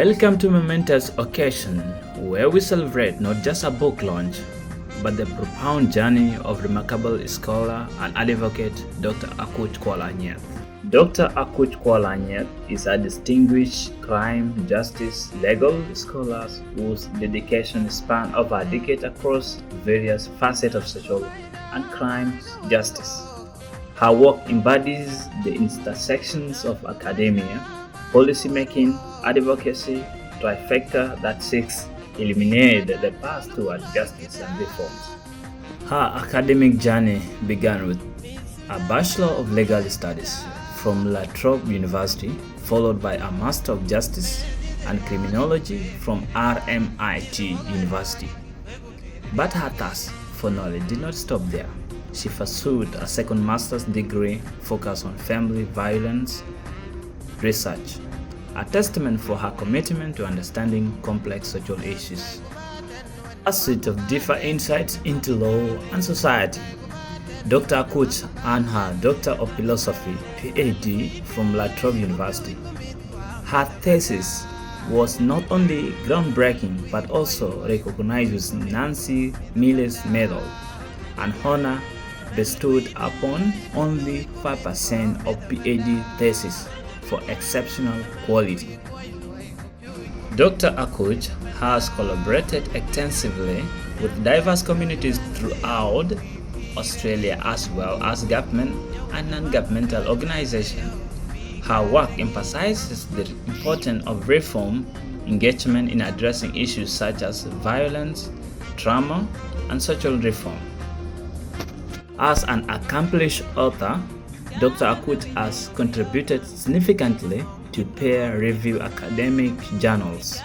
Welcome to momentous occasion where we celebrate not just a book launch, but the profound journey of remarkable scholar and advocate Dr. Akuch Anyieth. Dr. Akuch Anyieth is a distinguished crime justice legal scholar whose dedication spans over a decade across various facets of social and crime justice. Her work embodies the intersections of academia, policymaking, advocacy, trifecta that seeks to eliminate the path toward justice and reforms. Her academic journey began with a Bachelor of Legal Studies from La Trobe University, followed by a Master of Justice and Criminology from RMIT University. But her thirst for knowledge did not stop there. She pursued a second master's degree focused on family violence research, a testament for her commitment to understanding complex social issues. A suite of different insights into law and society. Dr. Akuch earned her Doctor of Philosophy (PhD) from La Trobe University. Her thesis was not only groundbreaking but also recognized with Nancy Miller's Medal, an honor bestowed upon only 5% of PhD theses for exceptional quality. Dr. Akuch has collaborated extensively with diverse communities throughout Australia as well as government and non-governmental organizations. Her work emphasizes the importance of reform, engagement in addressing issues such as violence, trauma, and social reform. As an accomplished author, Dr. Akuch has contributed significantly to peer-reviewed academic journals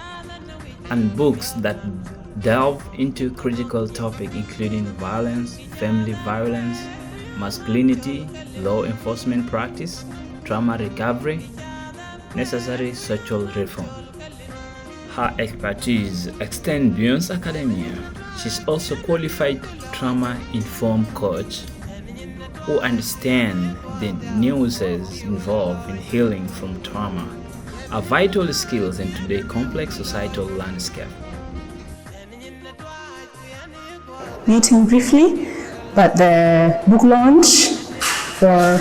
and books that delve into critical topics including violence, family violence, masculinity, law enforcement practice, trauma recovery, necessary social reform. Her expertise extends beyond academia. She's also a qualified trauma-informed coach who understand the nuances involved in healing from trauma, are vital skills in today's complex societal landscape. Meeting briefly, but the book launch for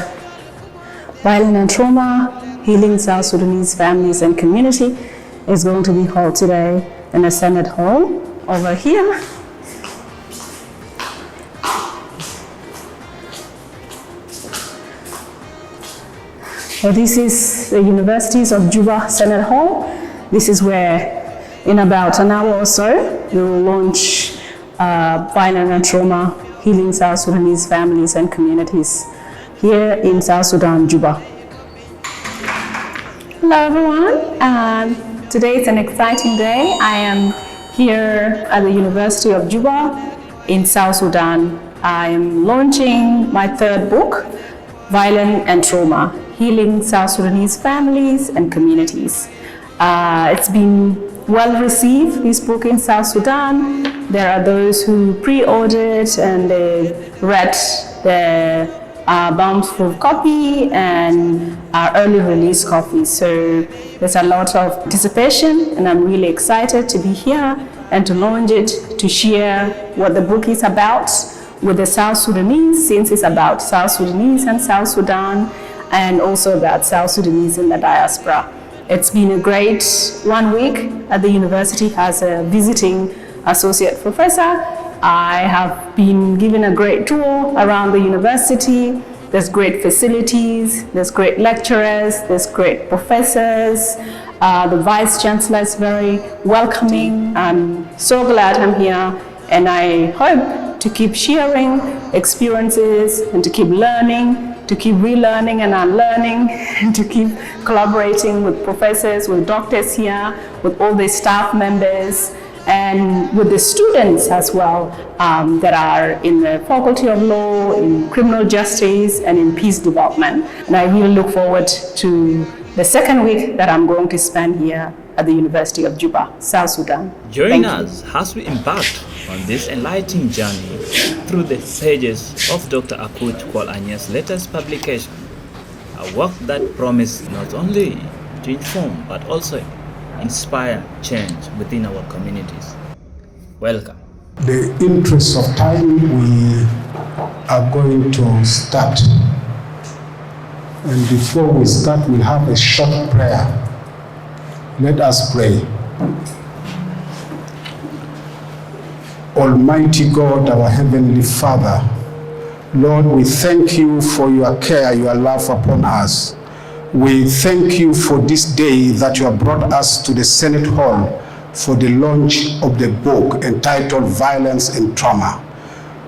Violence and Trauma, Healing South Sudanese Families and Community is going to be held today in the Senate Hall over here. So this is the Universities of Juba Senate Hall. This is where in about an hour or so we will launch Violence and Trauma, Healing South Sudanese Families and Communities here in South Sudan, Juba. Hello everyone, today is an exciting day. I am here at the University of Juba in South Sudan. I am launching my third book, Violence and Trauma, Healing South Sudanese Families and Communities. It's been well received, this book in South Sudan. There are those who pre-ordered and they read the bountiful copy and early release copy. So there's a lot of anticipation and I'm really excited to be here and to launch it, to share what the book is about with the South Sudanese, since it's about South Sudanese and South Sudan, and also about South Sudanese in the diaspora. It's been a great 1 week at the university as a visiting associate professor. I have been given a great tour around the university. There's great facilities, there's great lecturers, there's great professors. The Vice Chancellor is very welcoming. I'm so glad I'm here, and I hope to keep sharing experiences and to keep learning, to keep relearning and unlearning, and to keep collaborating with professors, with doctors here, with all the staff members, and with the students as well that are in the Faculty of Law, in Criminal Justice, and in Peace Development. And I really look forward to the second week that I'm going to spend here at the University of Juba, South Sudan. Join us as we embark on this enlightening journey through the pages of Dr. Akuch Anyieth's latest publication, a work that promises not only to inform but also inspire change within our communities. Welcome. The interest of time, we are going to start. And before we start, we'll have a short prayer. Let us pray. Almighty God, our Heavenly Father, Lord, we thank you for your care, your love upon us. We thank you for this day that you have brought us to the Senate Hall for the launch of the book entitled Violence and Trauma.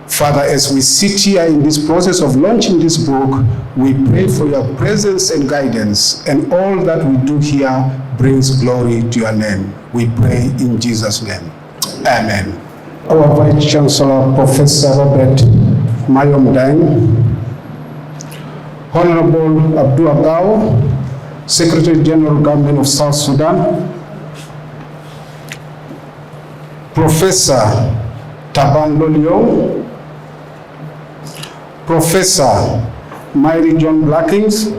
Father, as we sit here in this process of launching this book, we pray for your presence and guidance, and all that we do here brings glory to your name. We pray in Jesus' name. Amen. Our Vice Chancellor, Professor Robert Mayom Deng, Honorable Abdul Agao, Secretary General Government of South Sudan, Professor Taban Lolio, Professor Myri John Blackings,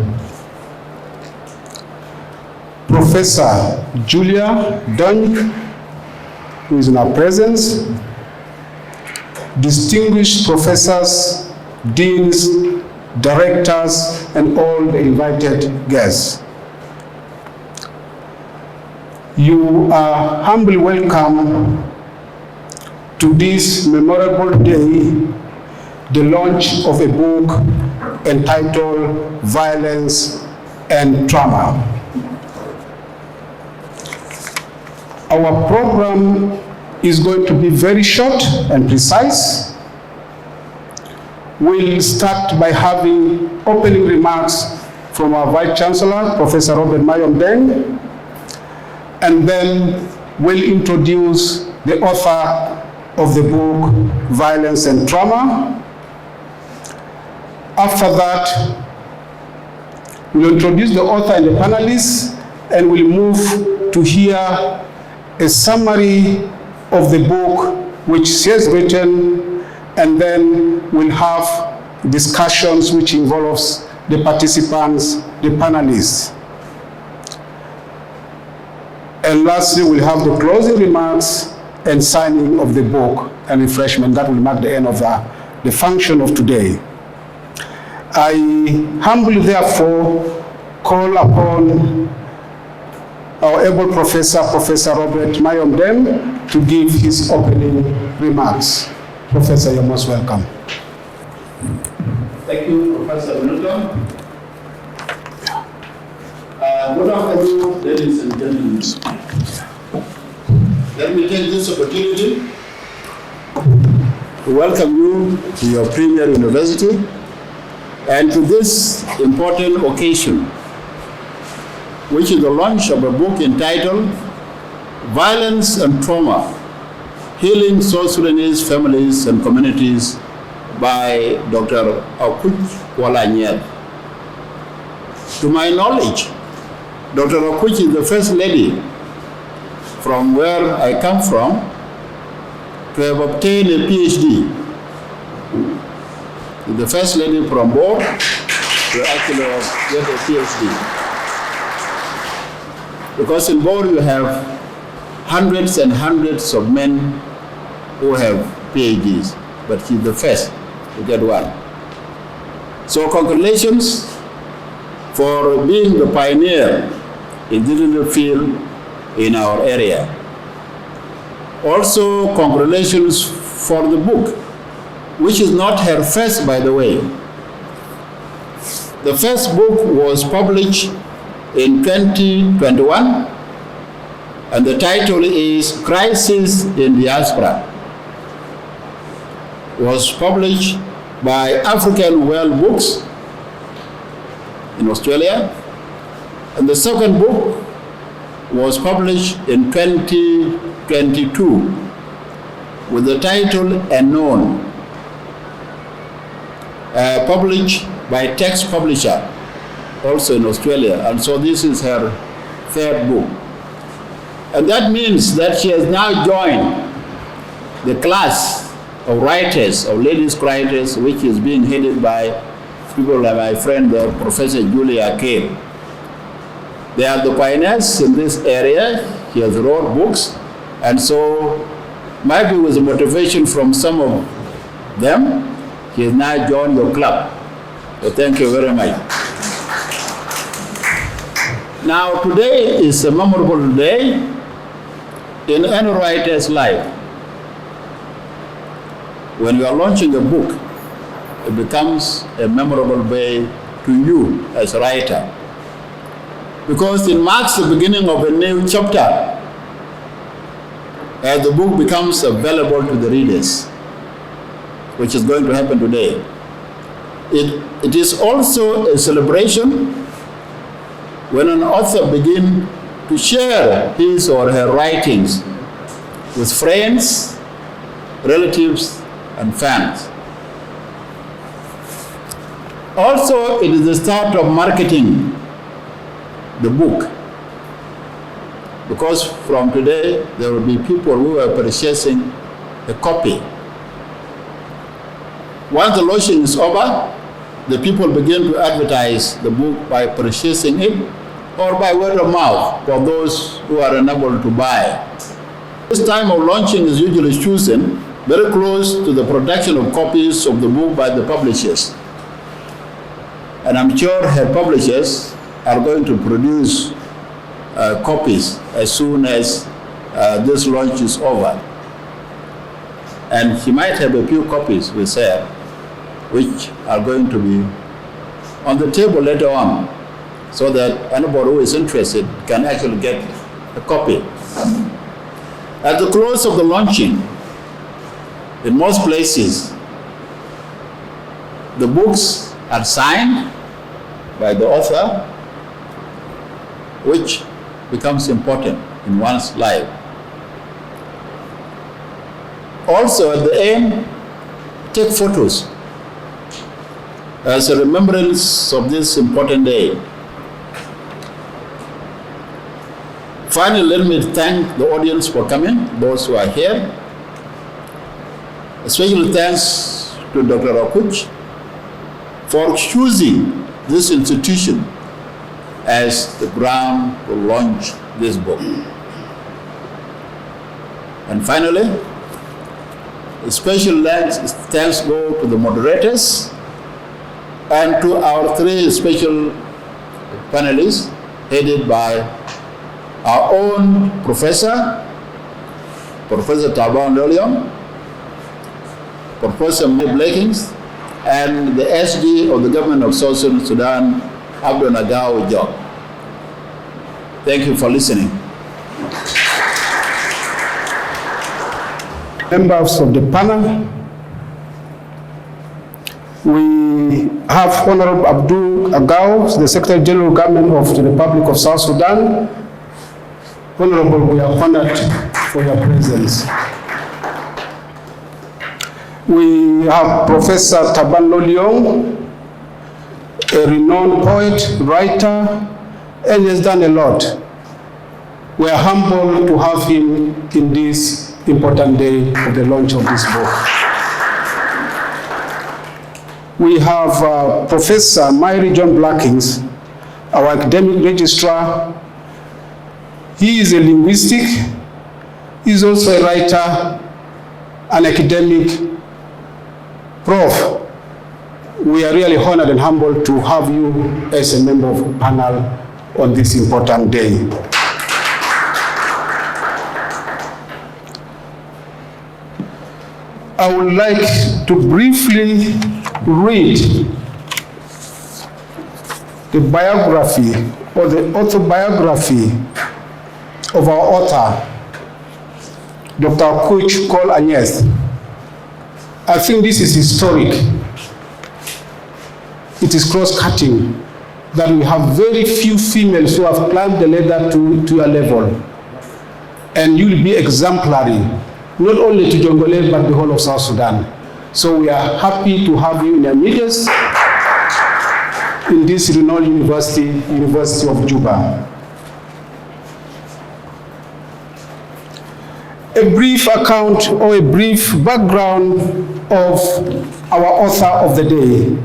Professor Julia Dunk, who is in our presence, distinguished professors, deans, directors, and all the invited guests. You are humbly welcome to this memorable day, the launch of a book entitled Violence and Trauma. Our program is going to be very short and precise. We'll start by having opening remarks from our Vice Chancellor, Professor Robert Mayom Deng, and then we'll introduce the author of the book, Violence and Trauma. After that, we'll introduce the author and the panelists, and we'll move to hear a summary of the book which she has written, and then we'll have discussions which involves the participants, the panelists. And lastly, we'll have the closing remarks and signing of the book and refreshment. That will mark the end of the function of today. I humbly therefore call upon our able professor, Professor Robert Mayom Deng, to give his opening remarks. Professor, you're most welcome. Thank you, Professor Minuto. Good afternoon, ladies and gentlemen. Let me take this opportunity to welcome you to your premier university and to this important occasion, which is the launch of a book entitled Violence and Trauma, Healing South Sudanese Families and Communities by Dr. Akuch Anyieth. To my knowledge, Dr. Akuch is the first lady from where I come from to have obtained a PhD. The first lady from Bor to actually get a PhD. Because in Bor you have hundreds and hundreds of men who have PhDs, but she's the first to get one. So congratulations for being the pioneer in this field in our area. Also, congratulations for the book, which is not her first, by the way. The first book was published in 2021, and the title is Crisis in Diaspora. It was published by African World Books in Australia, and the second book was published in 2022 with the title Unknown, published by Text Publisher, also in Australia, and so this is her third book. And that means that she has now joined the class of writers, of ladies writers, which is being headed by people like my friend, Professor Julia Kay. They are the pioneers in this area, he has wrote books, and so maybe with the motivation from some of them, he has now joined your club. So thank you very much. Now today is a memorable day in any writer's life. When you are launching a book, it becomes a memorable day to you as a writer, because it marks the beginning of a new chapter as the book becomes available to the readers, which is going to happen today. It is also a celebration when an author begins to share his or her writings with friends, relatives, and fans. Also, it is the start of marketing the book, because from today there will be people who are purchasing a copy. Once the launching is over, the people begin to advertise the book by purchasing it or by word of mouth for those who are unable to buy. This time of launching is usually chosen very close to the production of copies of the book by the publishers. And I'm sure her publishers are going to produce copies as soon as this launch is over. And she might have a few copies with her, which are going to be on the table later on, so that anybody who is interested can actually get a copy. At the close of the launching, in most places, the books are signed by the author, which becomes important in one's life. Also, at the end, take photos as a remembrance of this important day. Finally, let me thank the audience for coming, those who are here. Especially thanks to Dr. Akuch for choosing this institution as the ground to launch this book. And finally, a special thanks go to the moderators and to our three special panelists headed by our own Professor Taban Lolion, Professor Blakings, and the SG of the government of Southern Sudan, Abdul Nagaw Job. Thank you for listening. Members of the panel, we have Honorable Abdul Agaw, the Secretary General Government of the Republic of South Sudan. Honorable, we are honored for your presence. We have Professor Taban Lolion, a renowned poet, writer, and he has done a lot. We are humbled to have him in this important day of the launch of this book. We have Professor Myrie John Blackings, our academic registrar. He is a linguistic, he is also a writer, an academic, Prof. We are really honored and humbled to have you as a member of the panel on this important day. I would like to briefly read the biography or the autobiography of our author, Dr. Akuch Kuol Anyieth. I think this is historic. It is cross-cutting that we have very few females who have climbed the ladder to your level. And you will be exemplary, not only to Jongole, but the whole of South Sudan. So we are happy to have you in our midst in this renowned University of Juba. A brief account or a brief background of our author of the day.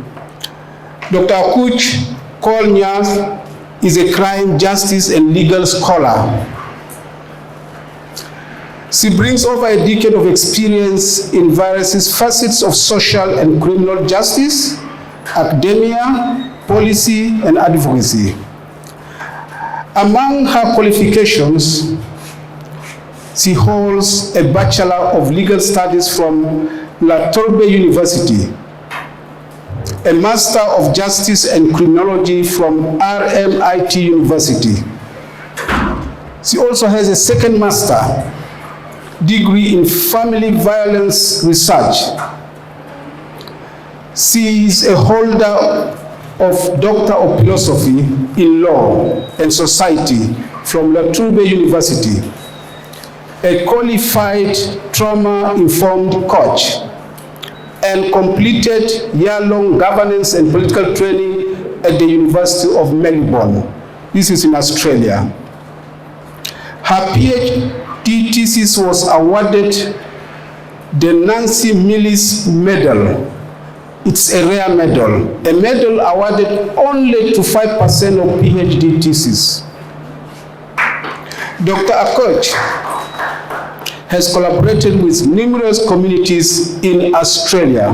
Dr. Akuch Kuol Anyieth is a crime, justice, and legal scholar She brings over a decade of experience in various facets of social and criminal justice, academia, policy, and advocacy. Among her qualifications, she holds a Bachelor of Legal Studies from La Trobe University, a Master of Justice and Criminology from RMIT University. She also has a second master degree in family violence research. She is a holder of Doctor of Philosophy in Law and Society from La Trobe University, a qualified trauma-informed coach, and completed year-long governance and political training at the University of Melbourne. This is in Australia. Her PhD thesis was awarded the Nancy Millis Medal. It's a rare medal, a medal awarded only to 5% of PhD thesis. Dr. Akuch has collaborated with numerous communities in Australia,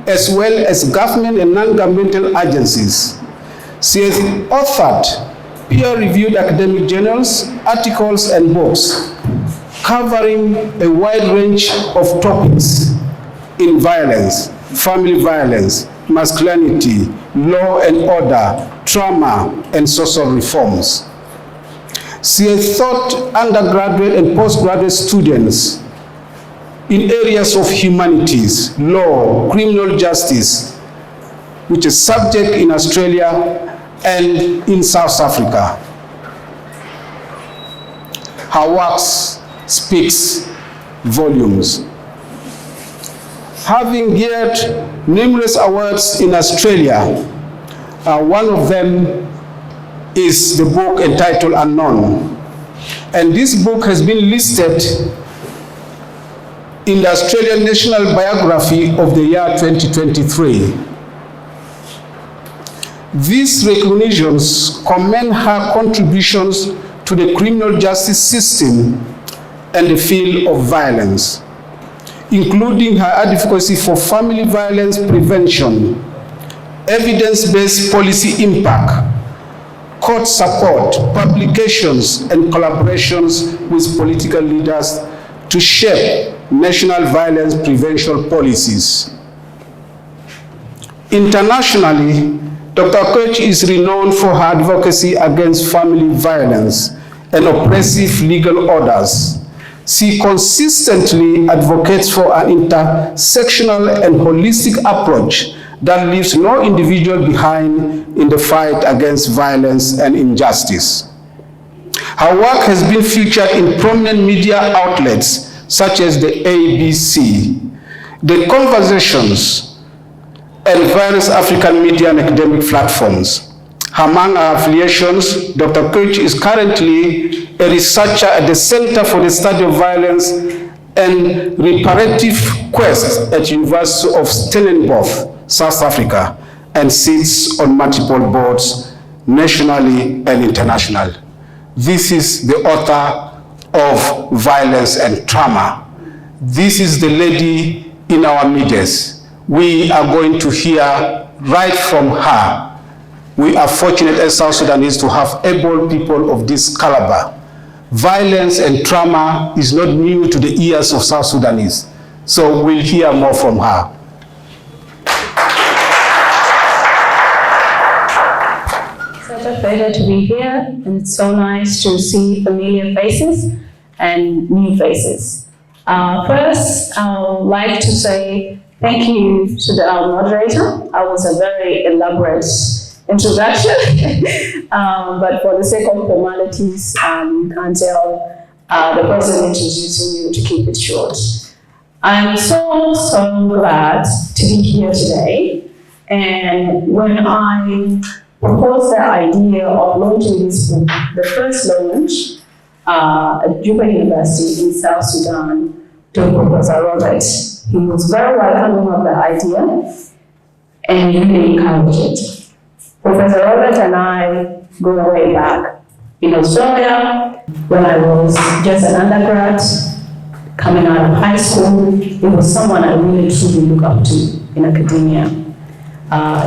as well as government and non-governmental agencies. She has authored peer-reviewed academic journals, articles, and books covering a wide range of topics in violence, family violence, masculinity, law and order, trauma, and social reforms. She has taught undergraduate and postgraduate students in areas of humanities, law, criminal justice, which is subject in Australia and in South Africa. Her works speaks volumes. Having gained numerous awards in Australia, one of them is the book entitled Unknown. And this book has been listed in the Australian National Biography of the year 2023. These recognitions commend her contributions to the criminal justice system and the field of violence, including her advocacy for family violence prevention, evidence-based policy impact, court support, publications, and collaborations with political leaders to shape national violence prevention policies. Internationally, Dr. Akuch is renowned for her advocacy against family violence and oppressive legal orders. She consistently advocates for an intersectional and holistic approach that leaves no individual behind in the fight against violence and injustice. Her work has been featured in prominent media outlets such as the ABC, The Conversations, and various African media and academic platforms. Among her affiliations, Dr. Akuch is currently a researcher at the Center for the Study of Violence and Reparative Quest at University of Stellenbosch, South Africa, and sits on multiple boards nationally and internationally. This is the author of Violence and Trauma. This is the lady in our midst. We are going to hear right from her. We are fortunate as South Sudanese to have able people of this caliber. Violence and trauma is not new to the ears of South Sudanese. So we'll hear more from her. Such a pleasure to be here, and it's so nice to see familiar faces and new faces. First, I would like to say thank you to our moderator. That was a very elaborate introduction, but for the sake of formalities, you can't tell the person introducing you to keep it short. I'm so glad to be here today. And when I proposed the idea of launching this book, the first launch at Juba University in South Sudan, to Professor Robert, he was very welcoming of the idea and really encouraged it. Professor Robert and I go way back. in Australia, when I was just an undergrad, coming out of high school, he was someone I really truly look up to in academia.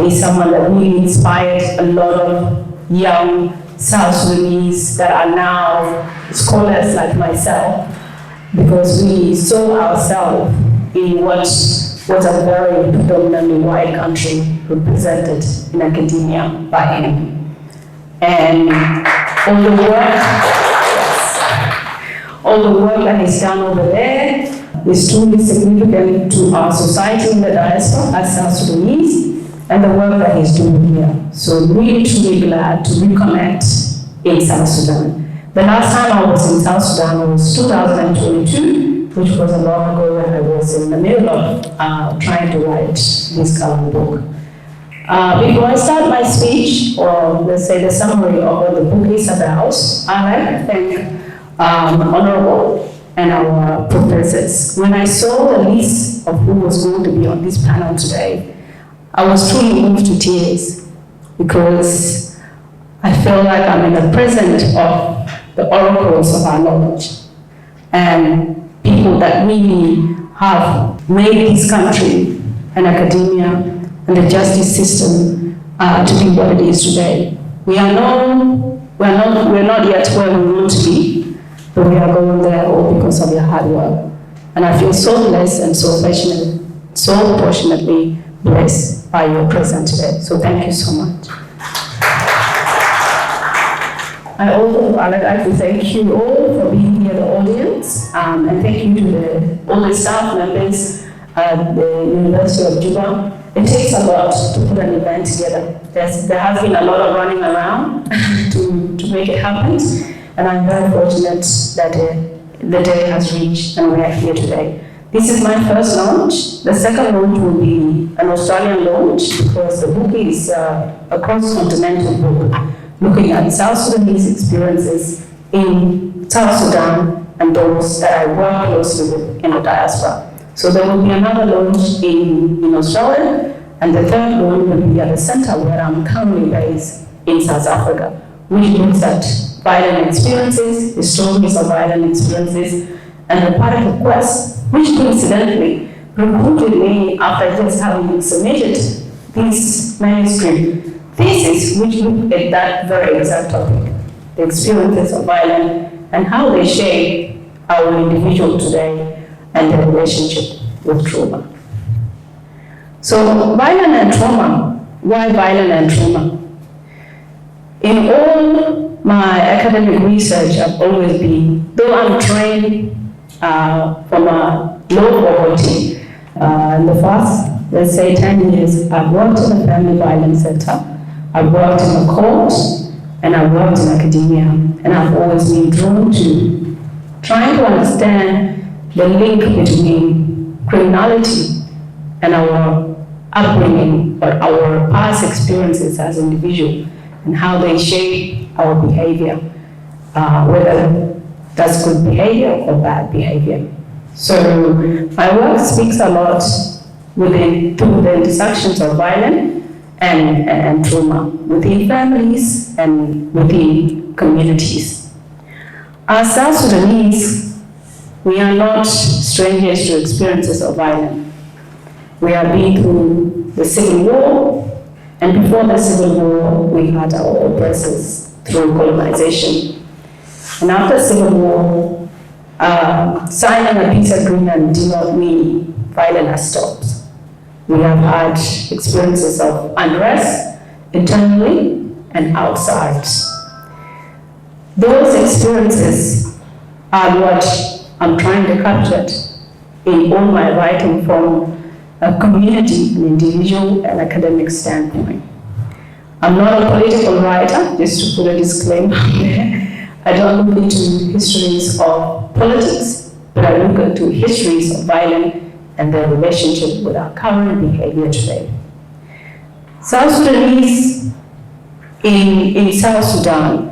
He's someone that really inspired a lot of young South Sudanese that are now scholars like myself, because we saw ourselves in what was a very predominantly white country represented in academia by him. And all the work that he's done over there is truly significant to our society in the diaspora as South Sudanese, and the work that he's doing here. So really truly glad to reconnect in South Sudan. The last time I was in South Sudan was 2022, which was a long ago when I was in the middle of trying to write this current book. Before I start my speech, or let's say the summary of what the book is about, I'd like to thank Honorable and our professors. When I saw the list of who was going to be on this panel today, I was truly moved to tears, because I feel like I'm in the presence of the oracles of our knowledge and people that really have made this country and academia and the justice system to be what it is today. We're not yet where we want to be, but we are going there all because of your hard work. And I feel so blessed and so fortunately blessed by your presence today. So thank you so much. I'd like to thank you all for being here, the audience, and thank you to all the staff members at the University of Juba. It takes a lot to put an event together. There has been a lot of running around to make it happen, and I'm very fortunate that the day has reached and we are here today. This is my first launch. The second launch will be an Australian launch, because the book is a cross-continental book looking at South Sudanese experiences in South Sudan and those that I work closely with in the diaspora. So there will be another launch in Australia, and the third one will be at the center where I'm currently based in South Africa, which looks at violent experiences, the stories of violent experiences, and the part of the quest, which coincidentally recruited me after just having submitted this manuscript thesis, which looked at that very exact topic, the experiences of violence and how they shape our individual today and their relationship with trauma. So violence and trauma, why violence and trauma? In all my academic research, I've always been, though I'm trained from a low poverty, in the past, let's say 10 years, I've worked in the family violence sector, I've worked in the courts, and I've worked in academia, and I've always been drawn to trying to understand the link between criminality and our upbringing, or our past experiences as individuals, and how they shape our behavior, whether that's good behavior or bad behavior. So my work speaks a lot within the intersections of violence and trauma within families and within communities. As South Sudanese, we are not strangers to experiences of violence. We have been through the Civil War, and before the Civil War, we had our oppressors through colonization. And after Civil War, signing a peace agreement did not mean violence has stopped. We have had experiences of unrest internally and outside. Those experiences are what I'm trying to capture in all my writing from a community, an individual, and academic standpoint. I'm not a political writer, just to put a disclaimer there. I don't look into histories of politics, but I look into histories of violence and their relationship with our current behavior today. South Sudanese in South Sudan,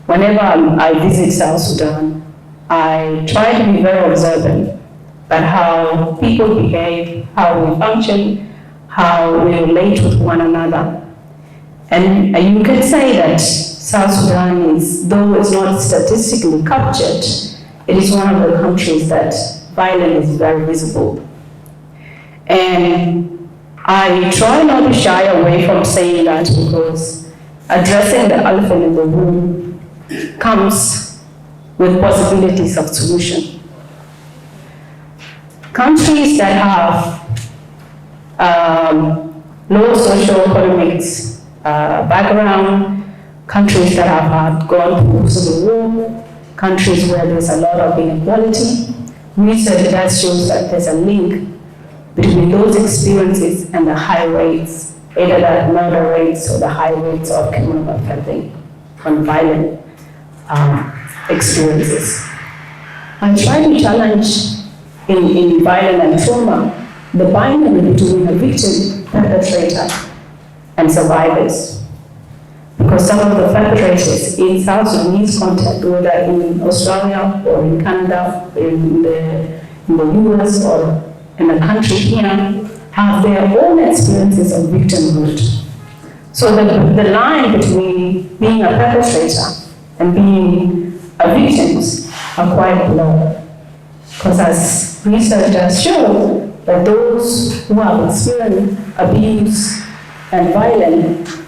whenever I visit South Sudan, I try to be very observant about how people behave, how we function, how we relate with one another. And you can say that South Sudan is, though it's not statistically captured, it is one of the countries that violence is very visible. And I try not to shy away from saying that because addressing the elephant in the room comes with possibilities of solution. Countries that have low socio-economic background, countries that have gone through civil war, countries where there's a lot of inequality, research that shows that there's a link between those experiences and the high rates, either the murder rates or the high rates of criminal offending on violent experiences. I try to challenge in violence and trauma the binding between a victim, perpetrator, and survivors. Because some of the perpetrators in South Sudanese context, whether in Australia or in Canada, in the US or in the country here, have their own experiences of victimhood. So the line between being a perpetrator and being a victim are quite low. Because as research has shown, that those who have experienced abuse and violence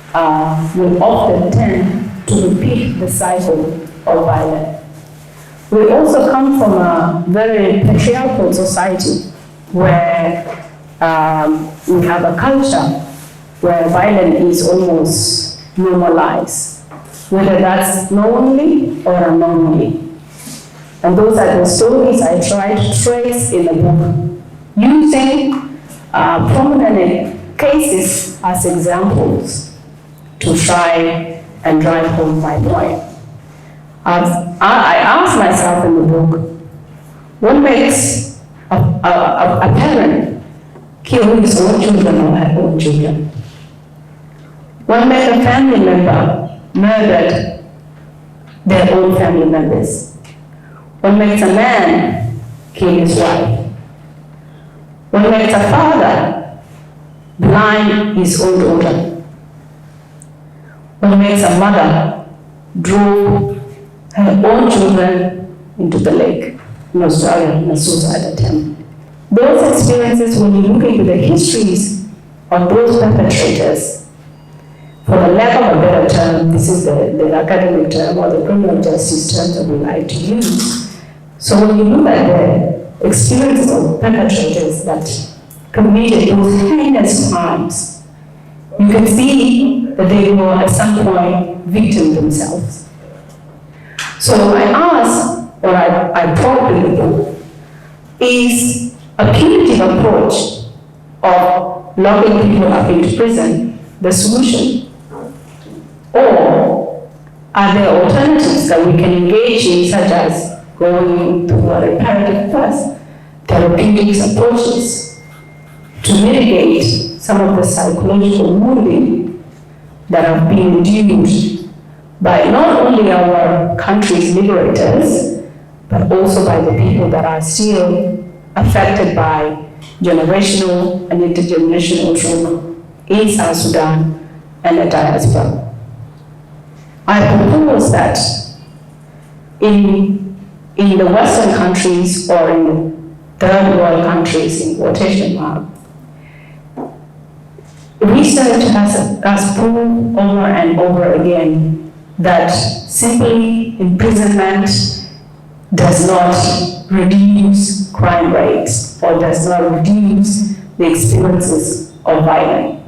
will often tend to repeat the cycle of violence. We also come from a very patriarchal society where we have a culture where violence is almost normalized, whether that's knowingly or unknowingly. And those are the stories I try to trace in the book, using prominent cases as examples to try and drive home my point. I asked myself in the book, what makes a parent kill his own children or her own children? What makes a family member murder their own family members? What makes a man kill his wife? What makes a father blind his own daughter? What makes a mother draw her own children into the lake in Australia in a suicide attempt? Those experiences, when you look into the histories of those perpetrators, for the lack of a better term, this is the academic term or the criminal justice term that we like to use. So when you look at the experiences of perpetrators that committed those heinous crimes, you can see that they were at some point victims themselves. So I asked, or I probed the book, is a punitive approach of locking people up into prison the solution? Or are there alternatives that we can engage in, such as going through a reparative path, therapeutic approaches, to mitigate some of the psychological wounding that have been induced by not only our country's liberators, but also by the people that are still affected by generational and intergenerational trauma in South Sudan and the diaspora. I propose that in the Western countries or in third world countries, in quotation mark, research has proved over and over again that simply imprisonment does not reduce crime rates or does not reduce the experiences of violence.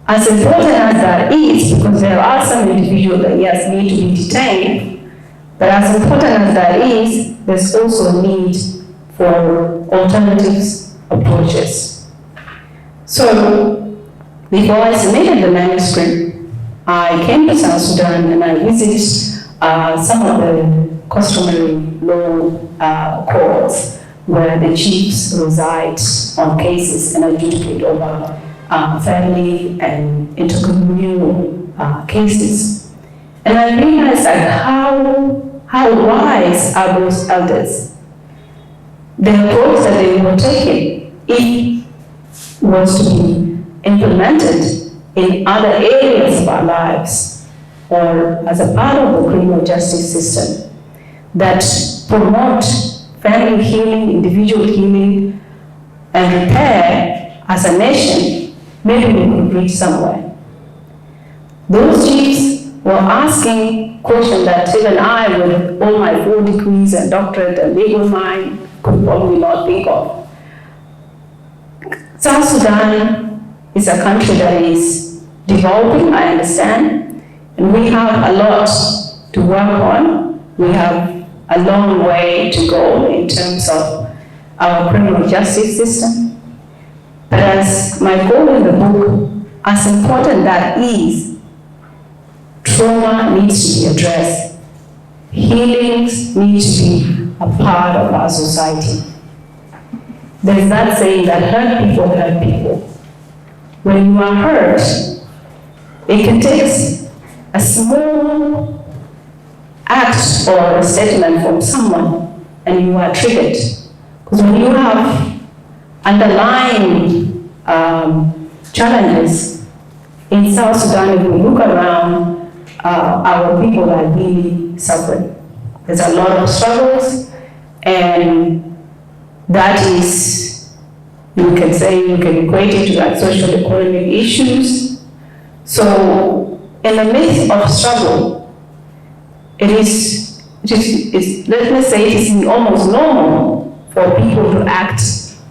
As important as that is, because there are some individuals that, yes, need to be detained, but as important as that is, there's also a need for alternatives approaches. So, before I submitted the manuscript, I came to South Sudan and I visited some of the customary law courts where the chiefs reside on cases and adjudicate over family and intercommunal cases. And I realized that how wise are those elders. The approach that they were taking, it was to be implemented in other areas of our lives, or as a part of the criminal justice system that promote family healing, individual healing, and repair as a nation, maybe we could reach somewhere. Those chiefs were asking questions that even I, with all my 4 degrees and doctorate and legal mind, could probably not think of. South Sudan is a country that is developing, I understand, and we have a lot to work on. We have a long way to go in terms of our criminal justice system. But as my goal in the book, as important that is, trauma needs to be addressed. Healings need to be a part of our society. There's that saying that hurt people. When you are hurt, it can take a small act or a statement from someone and you are triggered. Because when you have underlying challenges in South Sudan, if we look around, our people are really suffering. There's a lot of struggles, and that is, you can say, you can equate it to like social economic issues. So in the midst of struggle, let me say it is almost normal for people to act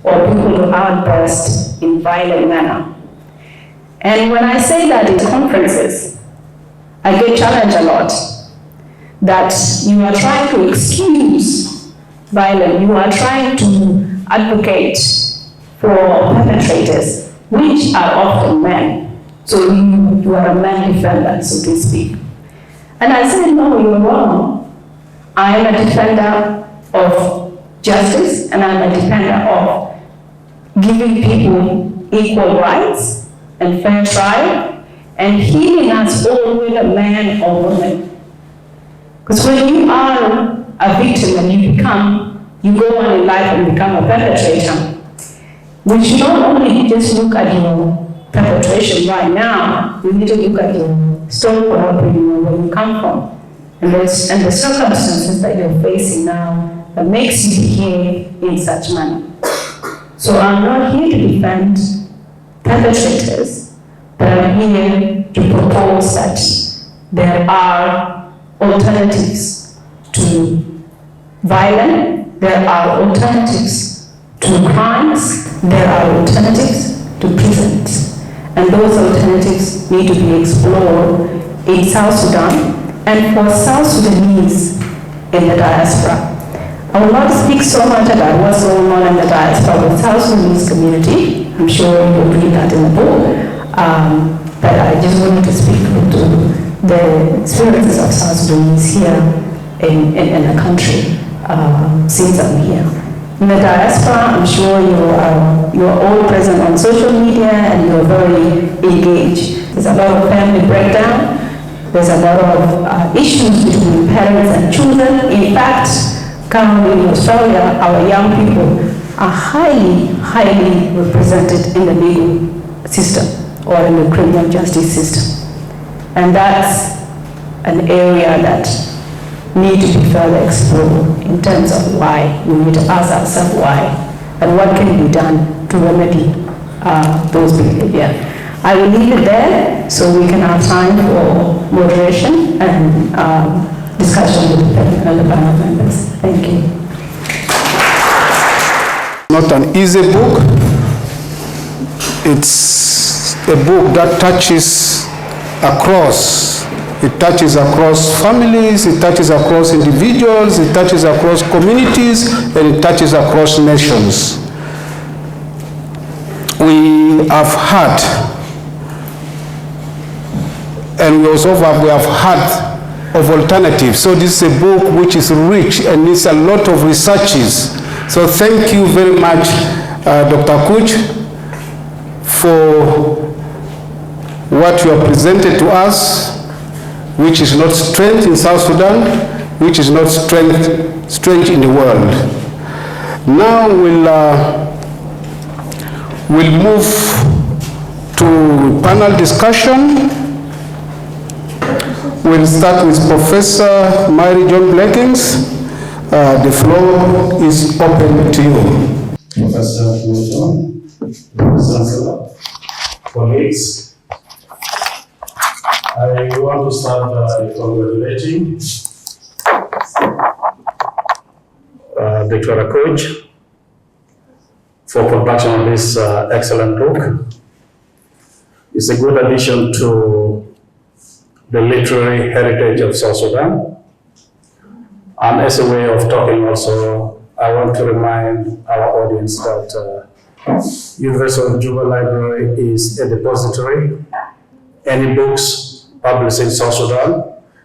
or people to outburst in violent manner. And when I say that in conferences, I get challenged a lot that you are trying to excuse violence, you are trying to advocate for perpetrators, which are often men. So you are a man defender, so to speak. And I said, no, you're wrong. I am a defender of justice, and I'm a defender of giving people equal rights and fair trial, and healing us all, whether man or woman. Because when you are a victim and you go on in life and become a perpetrator, we should not only just look at your perpetration right now, we need to look at your story, where you come from, and the circumstances that you're facing now that makes you behave in such manner. So I'm not here to defend perpetrators, but I'm here to propose that there are alternatives to violence, there are alternatives to crimes, there are alternatives to prisons. And those alternatives need to be explored in South Sudan and for South Sudanese in the diaspora. I will not speak so much about what's going on in the diaspora with South Sudanese community. I'm sure you will read that in the book. But I just wanted to speak to the experiences of South Sudanese here in the country since I'm here. In the diaspora, I'm sure you're all present on social media and you're very engaged. There's a lot of family breakdown. There's a lot of issues between parents and children. In fact, currently in Australia, our young people are highly represented in the legal system or in the criminal justice system. And that's an area that needs to be further explored in terms of why. We need to ask ourselves why and what can be done to remedy those behaviors. I will leave it there so we can have time for moderation and discussion with the panel members. Thank you. Not an easy book. It's a book that touches across. It touches across families, it touches across individuals, it touches across communities, and it touches across nations. We have had, and we have had of alternatives. So this is a book which is rich and needs a lot of researches. So thank you very much, Dr. Akuch, for what you have presented to us, which is not strange in South Sudan, which is not strange in the world. Now we'll move to panel discussion. We'll start with Professor Mary John Blackings. The floor is open to you. Professor Kuol, Chancellor, colleagues, I want to start by congratulating Dr. Akuch for production of this excellent book. It's a good addition to the literary heritage of South Sudan. And as a way of talking also, I want to remind our audience that University of Juba Library is a depository. Any books published in South Sudan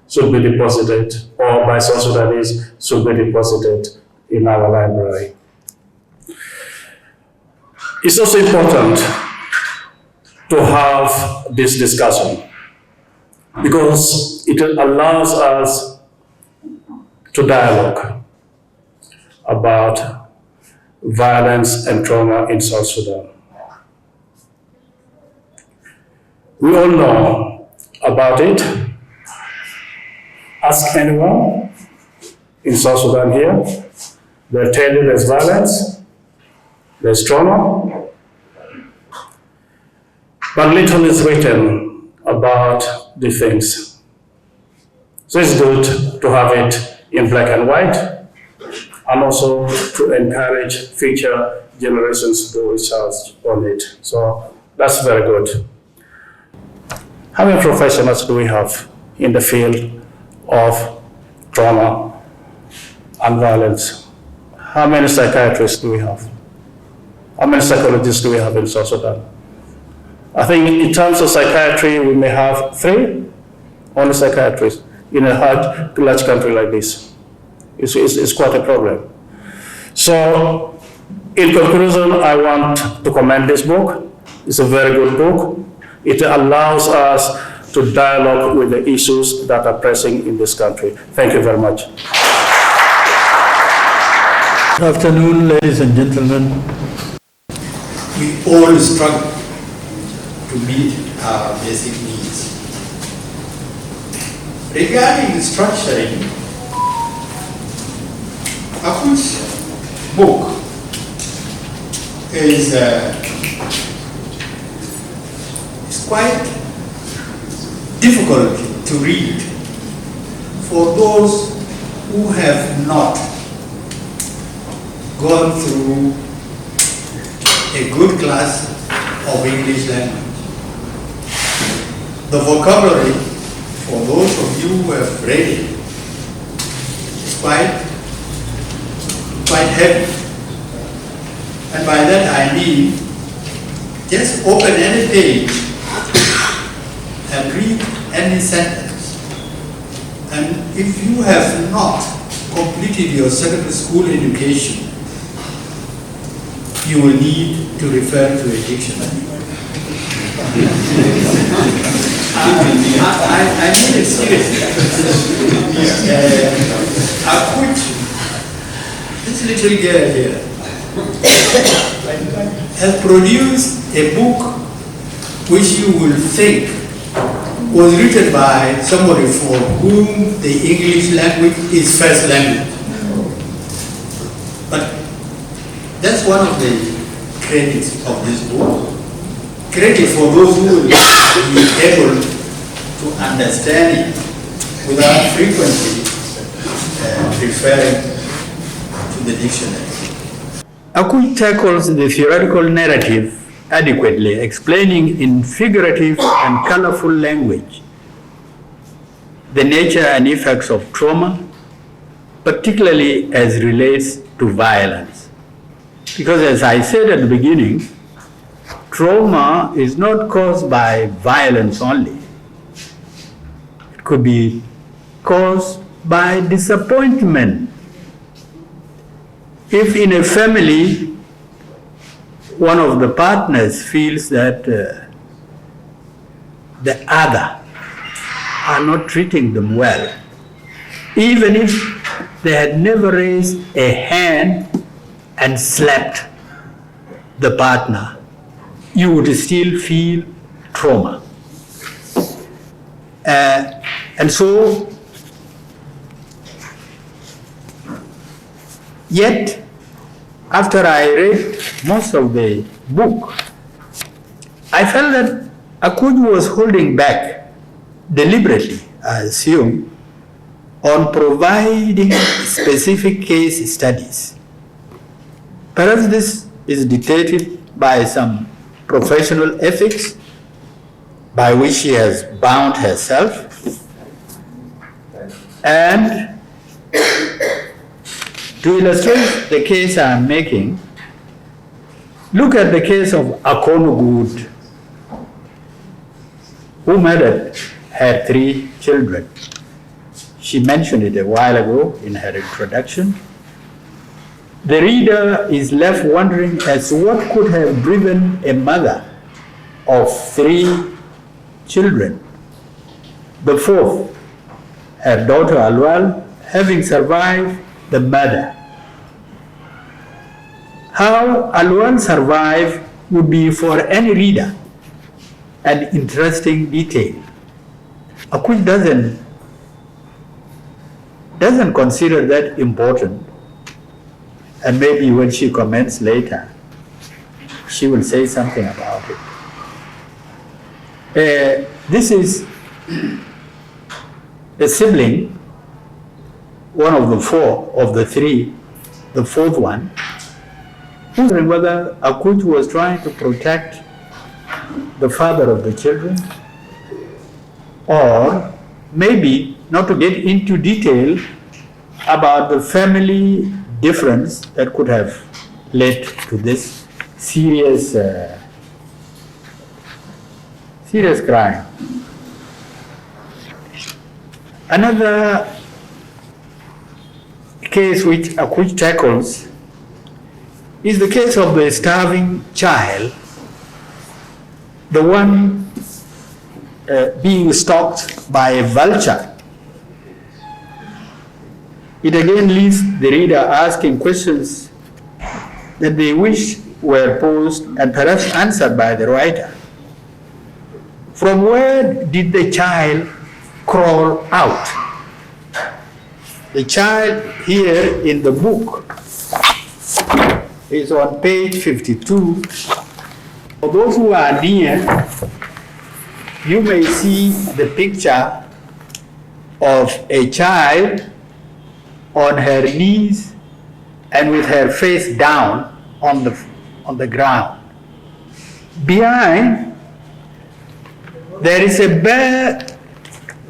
should be deposited, or by South Sudanese should be deposited in our library. It's also important to have this discussion because it allows us to dialogue about violence and trauma in South Sudan. We all know about it. Ask anyone in South Sudan here, they'll tell you there's violence, there's trauma, but little is written about the things. So it's good to have it in black and white, and also to encourage future generations to do research on it. So that's very good. How many professionals do we have in the field of trauma and violence? How many psychiatrists do we have? How many psychologists do we have in South Sudan? I think in terms of psychiatry, we may have 3 only psychiatrists in a large country like this. It's quite a problem. So, in conclusion, I want to commend this book. It's a very good book. It allows us to dialogue with the issues that are pressing in this country. Thank you very much. Good afternoon, ladies and gentlemen. We all struggle to meet our basic needs. Regarding structuring, Akuch's book is quite difficult to read for those who have not gone through a good class of English language. The vocabulary, for those of you who have read it, is quite heavy. And by that I mean, just open any page and read any sentence. And if you have not completed your secondary school education, you will need to refer to a dictionary. I mean it seriously. Akuch, this little girl here, has produced a book which you will think was written by somebody for whom the English language is first language. But that's one of the credits of this book. Credit for those who will be able to understand it without frequently referring to the dictionary. Akuch tackles the theoretical narrative adequately, explaining in figurative and colorful language the nature and effects of trauma, particularly as relates to violence. Because as I said at the beginning, trauma is not caused by violence only. It could be caused by disappointment. If in a family, one of the partners feels that the other are not treating them well, even if they had never raised a hand and slapped the partner, you would still feel trauma. And so, yet, after I read most of the book, I felt that Akuch was holding back deliberately, I assume, on providing specific case studies. Perhaps this is dictated by some professional ethics by which she has bound herself. And to illustrate the case I'm making, look at the case of Akonugud, who murdered her 3 children. She mentioned it a while ago in her introduction. The reader is left wondering as to what could have driven a mother of 3 children, the 4th, her daughter Alwal, having survived the murder. How Alwal survived would be for any reader an interesting detail. Akuch doesn't consider that important, and maybe when she comments later, she will say something about it. This is a sibling, one of the 4 of the 3, the 4th one, wondering whether Akuch was trying to protect the father of the children, or maybe not to get into detail about the family difference that could have led to this serious crime. Another case which Akuch tackles is the case of the starving child, the one being stalked by a vulture. It again leaves the reader asking questions that they wish were posed and perhaps answered by the writer. From where did the child crawl out? The child here in the book is on page 52. For those who are near, you may see the picture of a child on her knees and with her face down on the ground. Behind, there is a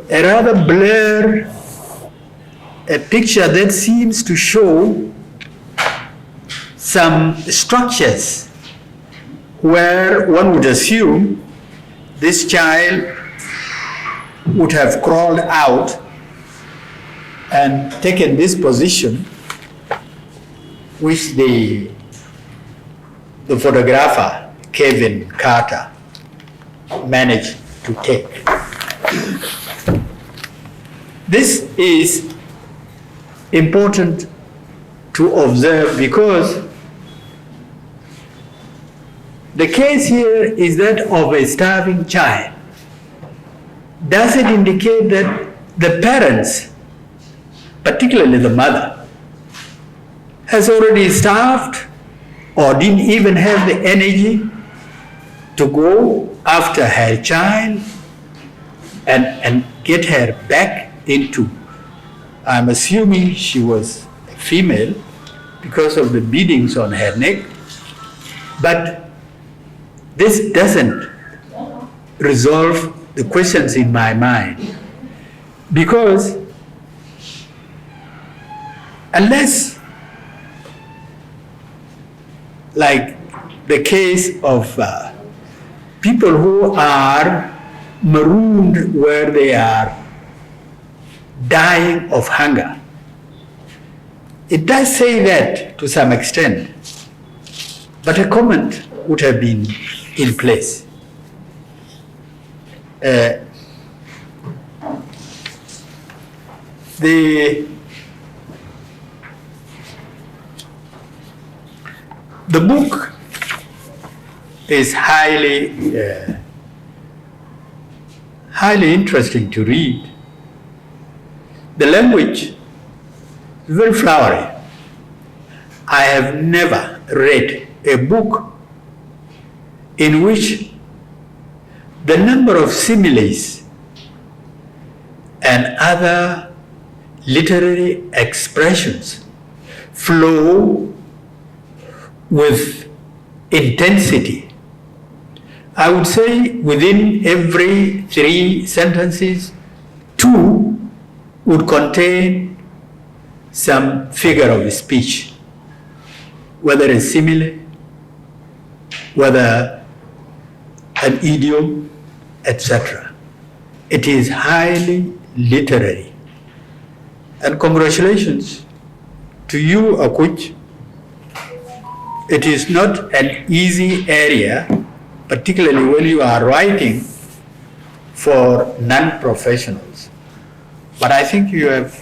rather blurred picture that seems to show some structures where one would assume this child would have crawled out and taken this position, which the photographer, Kevin Carter, managed to take. This is important to observe because the case here is that of a starving child. Does it indicate that the parents, particularly the mother, has already starved or didn't even have the energy to go after her child and get her back into, I'm assuming she was a female because of the beadings on her neck, but this doesn't resolve the questions in my mind, because unless, like the case of people who are marooned where they are dying of hunger, it does say that to some extent, but a comment would have been in place. The book is highly interesting to read The language is very flowery. I have never read a book in which the number of similes and other literary expressions flow with intensity. I would say within every 3 sentences, 2 would contain some figure of speech, whether a simile, whether an idiom, etc. It is highly literary. And congratulations to you, Akuch. It is not an easy area, particularly when you are writing for non-professionals. But I think you have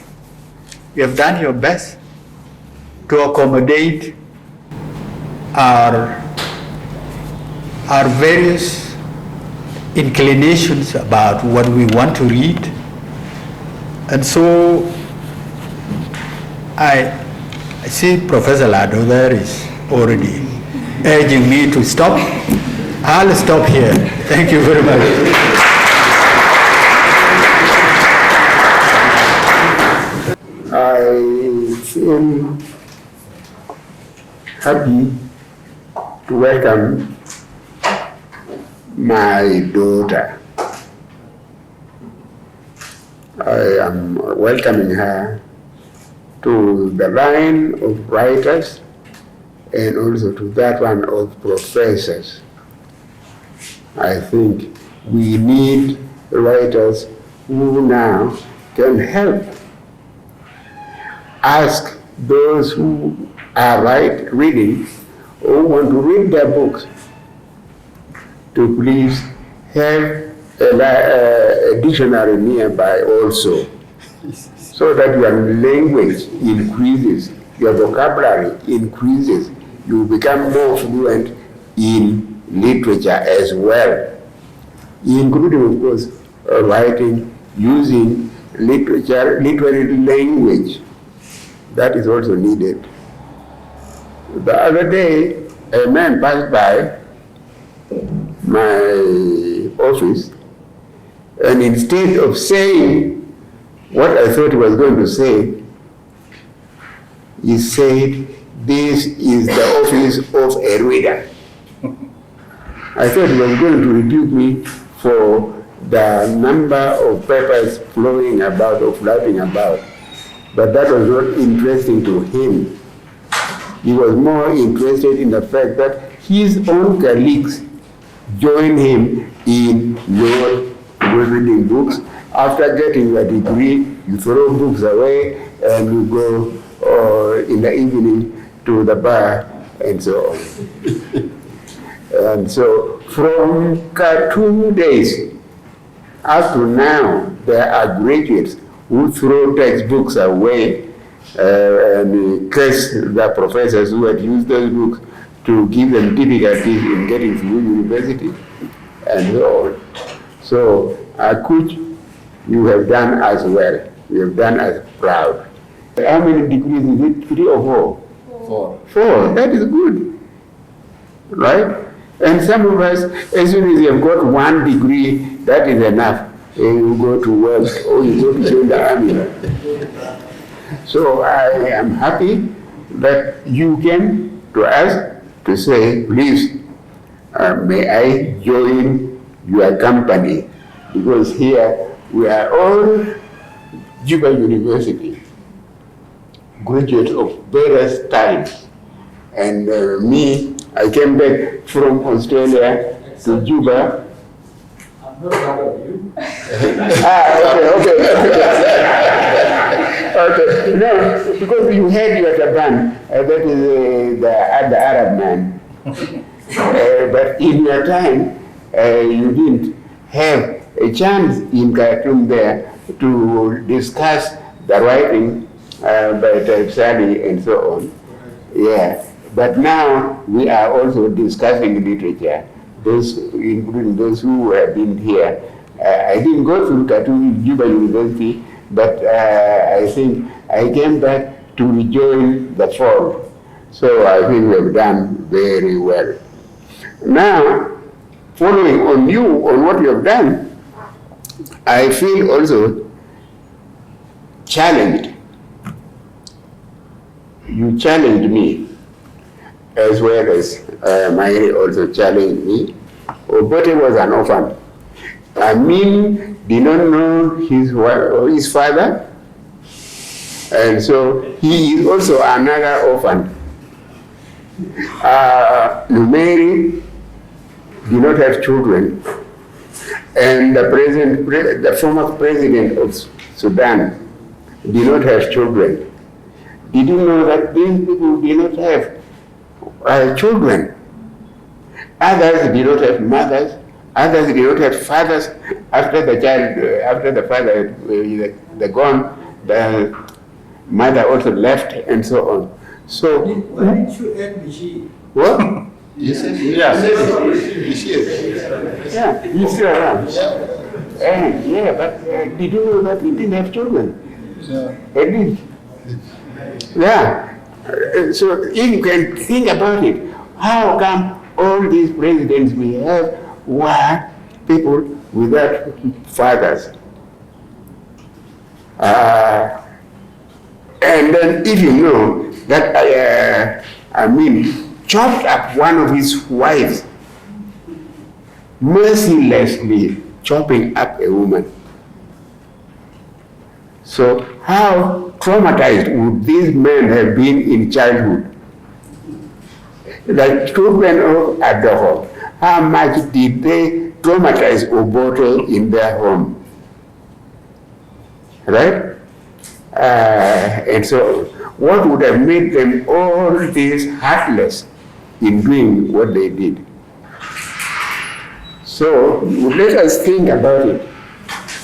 done your best to accommodate our various inclinations about what we want to read. And so I see Professor Lado there is already urging me to stop. I'll stop here. Thank you very much. I feel happy to welcome my daughter. I am welcoming her to the line of writers and also to that one of professors. I think we need writers who now can help ask those who are reading or want to read their books to please have a dictionary nearby also, so that your language increases, your vocabulary increases, you become more fluent in literature as well, including, of course, writing using literary language. That is also needed. The other day, a man passed by my office, and instead of saying what I thought he was going to say, he said, "This is the office of a reader." I thought he was going to rebuke me for the number of papers flowing about or flapping about, but that was not interesting to him. He was more interested in the fact that his own colleagues join him in your reading books. After getting your degree, you throw books away and you go in the evening to the bar and so on. And so from 2 days up to now, there are graduates who throw textbooks away and curse the professors who had used those books to give them difficulties in getting through university and so on. So, Akuch, you have done us well. You have done us proud. How many degrees is it? 3 or 4? 4. That is good, right? And some of us, as soon as you have got 1 degree, that is enough. You go to work or you go to join the army. So I am happy that you came to us to say, please, may I join your company? Because here we are all Juba University, graduates of various times. And me, I came back from Australia to Juba. I'm not part of you. Okay. No, because you had your taban, that is the Arab man. But in your time, you didn't have a chance in Khartoum there to discuss the writing by Sadi and so on. Yeah. But now we are also discussing literature, those, including those who have been here. I didn't go through Khartoum, Juba University, but I think I came back to rejoin the fall. So I think we've done very well. Now, following on you, on what you have done, I feel also challenged. You challenged me, as well as Mairi also challenged me. Obote was an orphan. Amin did not know his father, and so he is also another orphan. Numeri did not have children, and the former president of Sudan did not have children. Did you know that these people did not have children? Others did not have mothers. Others did not have fathers. After the father had gone, the mother also left, and so on. So why didn't you add Michi? what? You said Yeah. yes. Yeah, he's still around. And yeah, but did you know that he didn't have children? At least. Yeah. So if you can think about it, how come all these presidents we have were people without fathers? And then if you know that chopped up one of his wives, mercilessly chopping up a woman. So how traumatized would these men have been in childhood? The children of Ajakguong, how much did they traumatize Obote in their home? Right? And so what would have made them all this heartless in doing what they did? So let us think about it.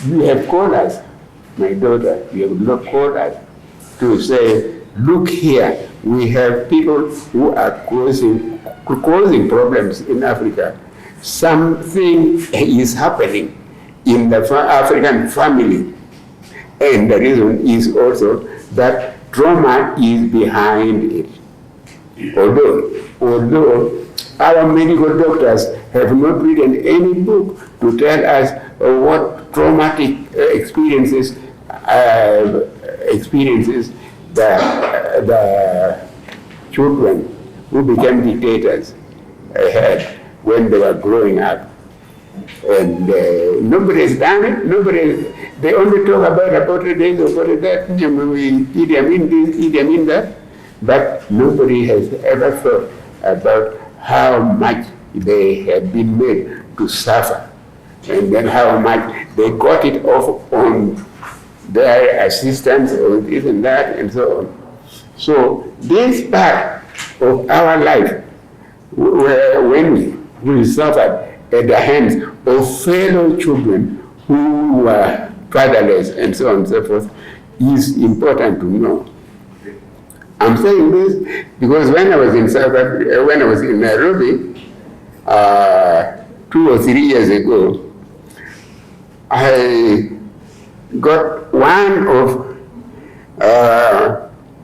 You have called us, my daughter, you have not called us to say, look here, we have people who are causing problems in Africa. Something is happening in the African family. And the reason is also that trauma is behind it. Although our medical doctors have not written any book to tell us what traumatic experiences the children who became dictators had when they were growing up. And nobody has done it. They only talk about this, about that, Idi Amin this, Idi Amin that, but nobody has ever thought about how much they have been made to suffer, and then how much they got it off on their assistants or this and that and so on. So this part of our life, when we suffered at the hands of fellow children who were fatherless and so on and so forth, is important to know. I'm saying this because when I was in Nairobi 2 or 3 years ago, I got one of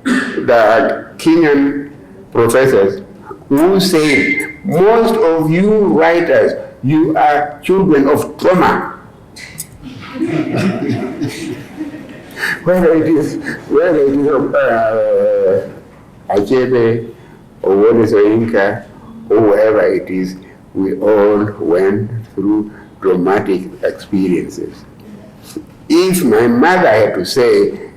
the Kenyan professors who said, most of you writers, you are children of trauma. Whether it is Achebe or Wallace or Inca or whoever it is, we all went through traumatic experiences. If my mother had to say,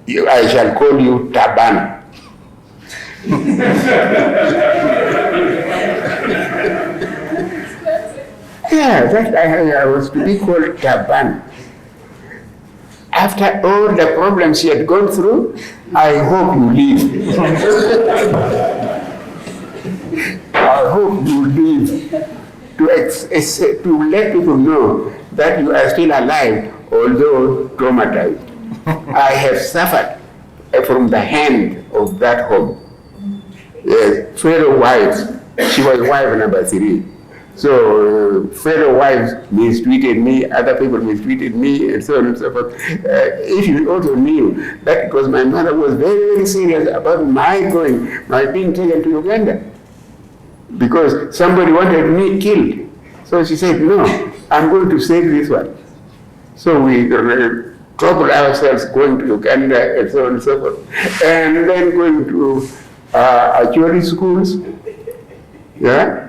I shall call you Taban, yeah, that I was to be called Taban. After all the problems she had gone through, I hope you live. I hope you live to let people know that you are still alive, although traumatized. I have suffered from the hand of that home. Yes, fellow wives. She was wife number 3. So fellow wives mistreated me, other people mistreated me, and so on and so forth. If you also knew that because my mother was very, very serious about my being taken to Uganda, because somebody wanted me killed. So she said, no, I'm going to save this one. So we troubled ourselves going to Uganda and so on and so forth. And then going to Acholi schools, yeah?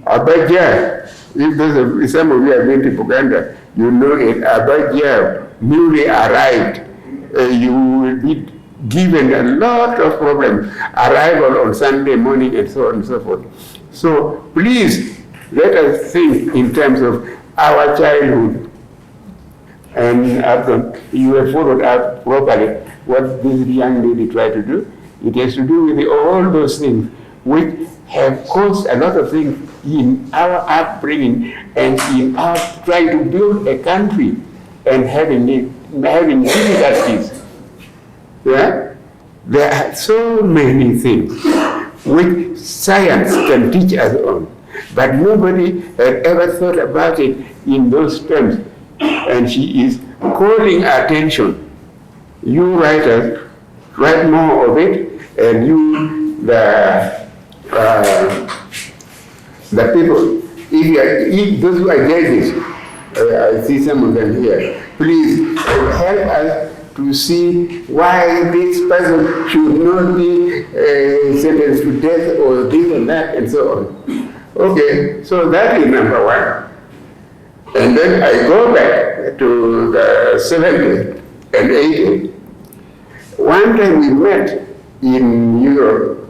Abaja, if some of you have been to Uganda, you know it. Abaja, newly arrived, you will be given a lot of problems. Arrival on Sunday morning and so on and so forth. So please, let us think in terms of our childhood. And you have followed up properly what this young lady tried to do. It has to do with all those things which have caused a lot of things in our upbringing and in our trying to build a country and having difficulties. Yeah? There are so many things which science can teach us on, but nobody had ever thought about it in those terms. And she is calling attention. You writers, write more of it, and you, the people, if those who are judges, I see some of them here, please help us to see why this person should not be sentenced to death or this and that and so on. Okay, so that is number one. And then I go back to the 70s and 80s. One time we met in Europe,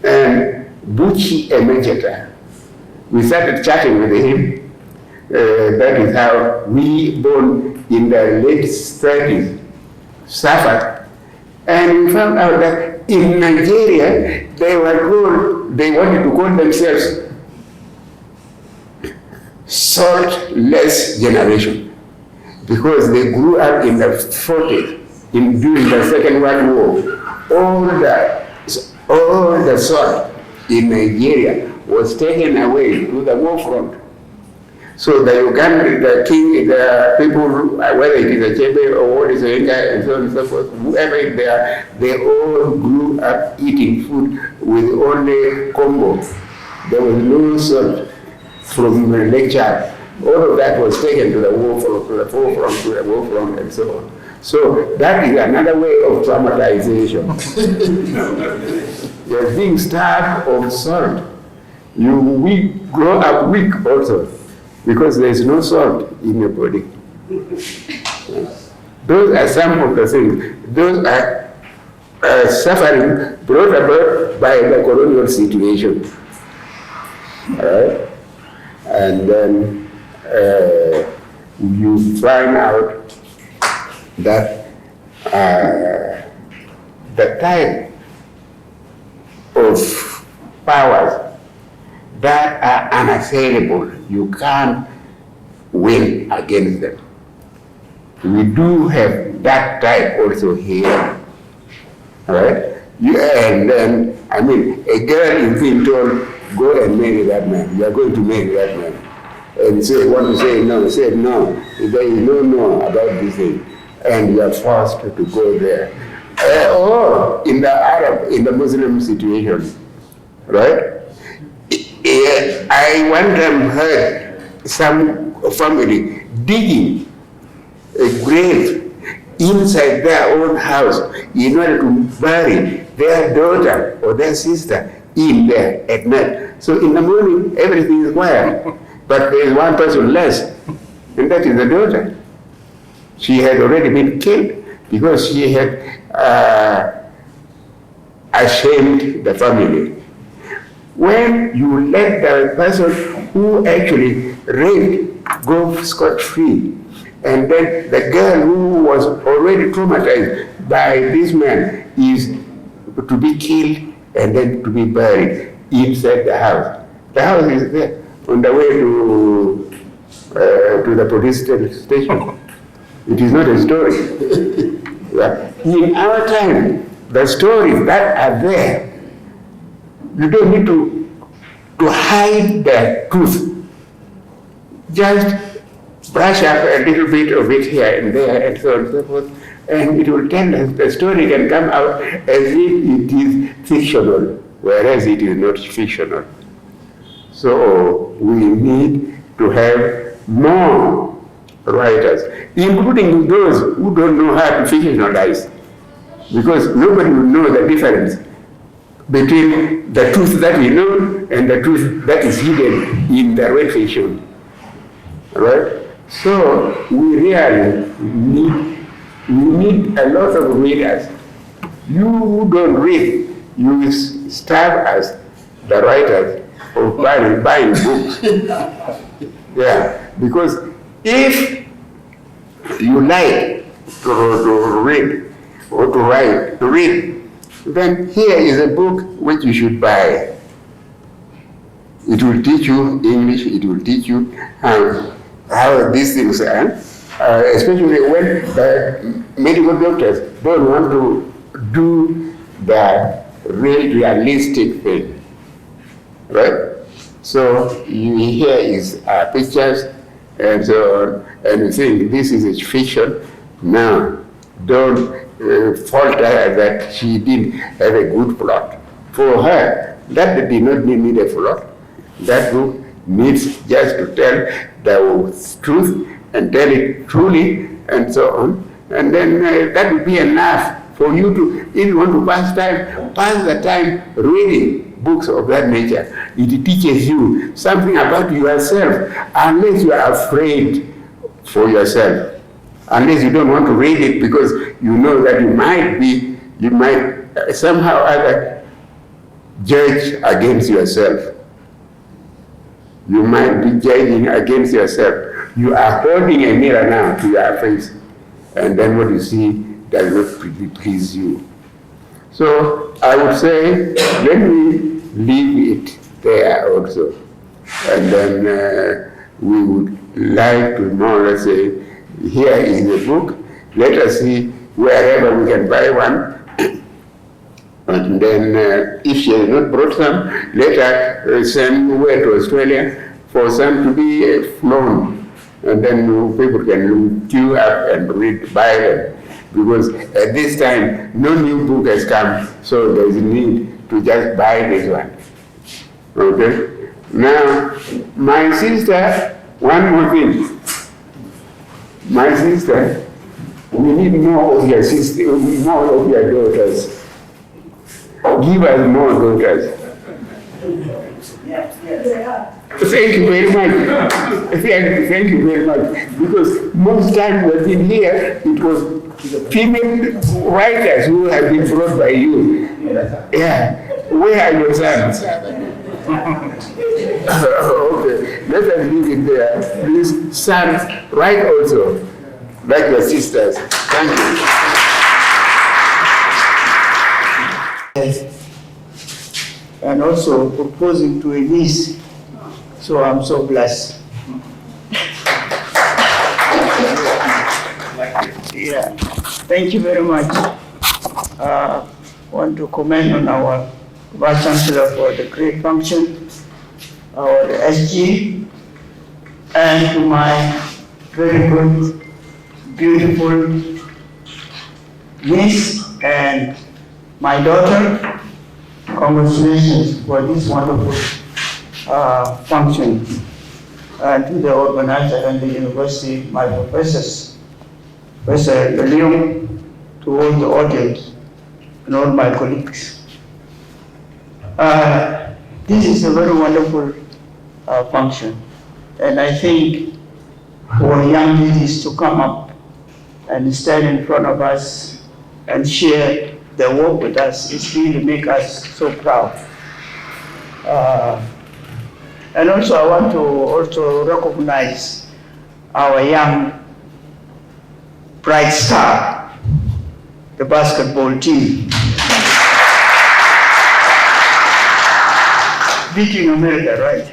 and Buchi Emecheta, we started chatting with him. That is how we, born in the late 30s, suffered. And we found out that in Nigeria, they wanted to call themselves saltless generation, because they grew up in the 40s, during the Second World War. All the salt in Nigeria was taken away to the war front. So the Ugandan, the people, whether it is a Chebe or what is a Dinka and so on and so forth, whoever is there, they all grew up eating food with only combo. There was no salt from the lecture. All of that was taken to the war front, to the forefront, to the war front, and so on. So that is another way of traumatization. You're being starved of salt. We grow up weak also, because there is no salt in your body. Those are some of the things. Those are suffering brought about by the colonial situation. All right? And then you find out that the type of powers that are unassailable, you can't win against them. We do have that type also here. All right? And then, I mean, a girl is being told, go and marry that man. You are going to marry that man. And so you want to say no, say no. There is no about this thing. And you are forced to go there. Or in the Muslim situation, right? I one time heard some family digging a grave inside their own house in order to bury their daughter or their sister in there at night. So in the morning, everything is quiet, but there is one person less, and that is the daughter. She had already been killed because she had ashamed the family. When you let the person who actually raped go scot-free, and then the girl who was already traumatized by this man is to be killed and then to be buried inside the house. The house is there on the way to the police station. It is not a story. In our time, the stories that are there, you don't need to hide the truth. just brush up a little bit of it here and there and so on and so forth, and it will tell us the story can come out as if it is fictional, whereas it is not fictional. So we need to have more writers, including those who don't know how to fictionalize, because nobody will know the difference between the truth that we know and the truth that is hidden in the red fiction. Right? So we really need a lot of readers. You who don't read, you starve us, the writers, of buying books. Yeah, because if you like to read or to read, then here is a book which you should buy. It will teach you English, it will teach you how these things are, especially when the medical doctors don't want to do the realistic thing, right? So here is pictures and so on, and you think this is a fiction. Now, don't falter that she didn't have a good plot. For her, that did not need a plot. That book needs just to tell the truth and tell it truly and so on. And then that would be enough for you to, if you want to pass the time reading books of that nature. It teaches you something about yourself, unless you are afraid for yourself. Unless you don't want to read it because you know that you might somehow or other judge against yourself. You might be judging against yourself. You are holding a mirror now to your face, and then what you see does not please you. So I would say, let me leave it there also. And then we would like to more or less say, here is the book, let us see wherever we can buy one. And then if she has not brought some, let her send word to Australia for some to be flown. And then people can queue up and buy them. Because at this time, no new book has come, so there is a need to just buy this one. Okay? Now, my sister, one more thing. My sister, we need more of your sister, more of your daughters. Give us more daughters. Thank you very much. Thank you very much. Because most times we've been here, it was female writers who have been brought by you. Yeah. Where are your sons? Okay. Let us leave it there. Please, sons, write also, like your sisters. Thank you. And also proposing to a niece. So I'm so blessed. Yeah, thank you very much. I want to comment on our Vice Chancellor for the great function, our SG, and to my very good, beautiful niece and my daughter. Congratulations for this wonderful function. And to the organizer and the university, my professors, Professor Leon, to all the audience, and all my colleagues. This is a very wonderful function. And I think for young ladies to come up and stand in front of us and share their work with us, it really makes us so proud. And also I want to also recognize our young bright star, the basketball team. Beating America, right?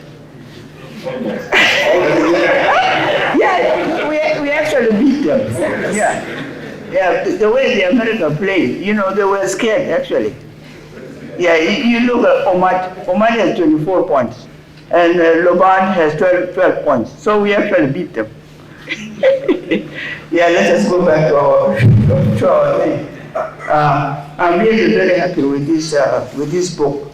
Yeah, we actually beat them. Yeah, the way the America played, you know, they were scared actually. Yeah, you look at Omar has 24 points. and Loban has 12 points. So we actually beat them. Yeah, let us go back to our thing. I'm really very happy with this book,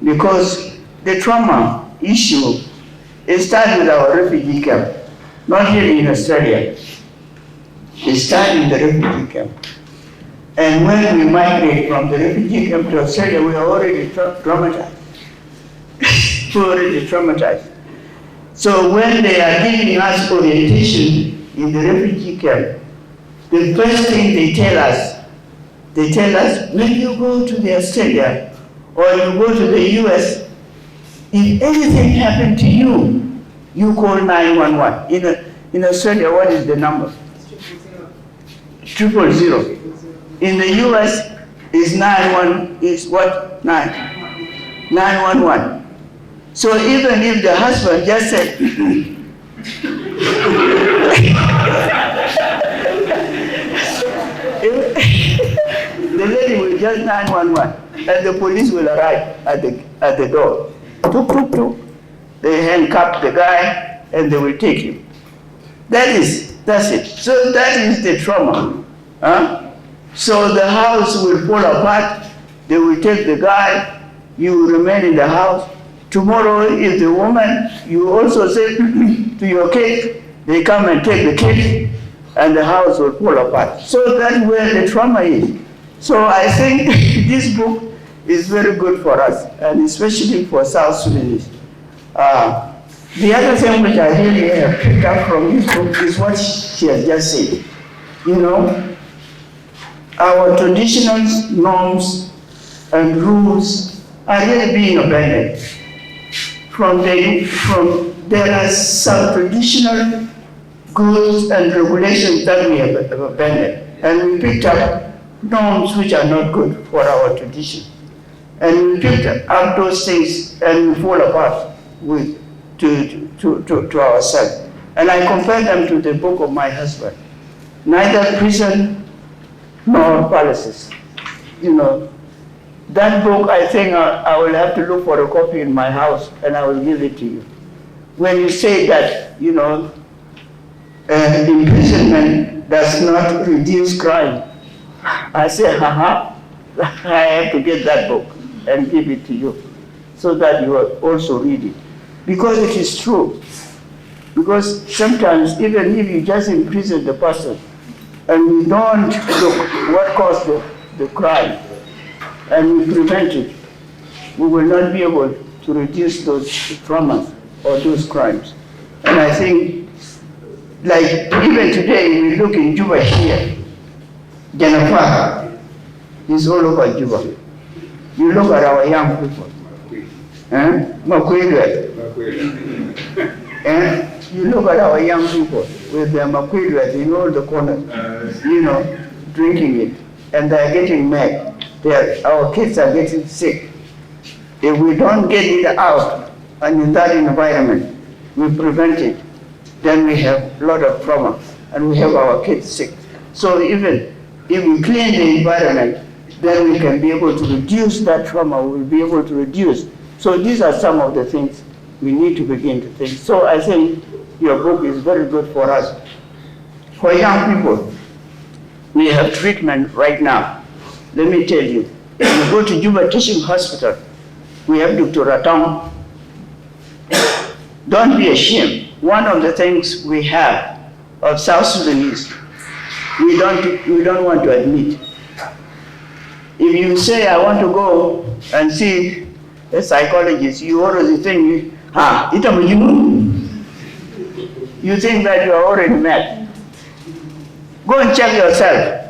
because the trauma issue, it started with our refugee camp, not here in Australia. It started in the refugee camp. And when we migrate from the refugee camp to Australia, we are already traumatized. We're already traumatized. So when they are giving us orientation in the refugee camp, the first thing they tell us, when you go to the Australia or you go to the US, if anything happened to you, you call 911. In Australia, what is the number? 000. In the US, is what? 911. So even if the husband just said, the lady will just 911, and the police will arrive at the door. Tuk, tuk, tuk. They handcuff the guy, and they will take him. That's it. So that is the trauma. Huh? So the house will fall apart. They will take the guy. You will remain in the house. Tomorrow, if the woman, you also say to your kid, they come and take the kid, and the house will fall apart. So that's where the trauma is. So I think this book is very good for us, and especially for South Sudanese. The other thing which I really have picked up from this book is what she has just said. You know, our traditional norms and rules are really being abandoned. There are some traditional rules and regulations that we have abandoned, and we picked up norms which are not good for our tradition. And we picked up those things and we fall apart to ourselves. And I compare them to the book of my husband. Neither prison nor palaces. You know, that book, I think I will have to look for a copy in my house, and I will give it to you. When you say that, you know, imprisonment does not reduce crime, I say, I have to get that book and give it to you, so that you will also read it. Because it is true. Because sometimes, even if you just imprison the person, and we don't look what caused the crime, and we prevent it, we will not be able to reduce those traumas or those crimes. And I think, like even today, we look in Juba here, Jennifer is all over Juba. You look at our young people, you look at our young people with their makwilwet in all the corners, you know, drinking it, and they're getting mad. Our kids are getting sick. If we don't get it out, and in that environment, we prevent it, then we have a lot of trauma, and we have our kids sick. So even if we clean the environment, then we can be able to reduce that trauma, we'll be able to reduce. So these are some of the things we need to begin to think. So I think your book is very good for us. For young people, we have treatment right now. Let me tell you, if you go to Juba Teaching Hospital, we have Dr. Ratong. Don't be ashamed. One of the things we have of South Sudanese, we don't want to admit. If you say, I want to go and see a psychologist, you already think, you think that you are already mad. Go and check yourself.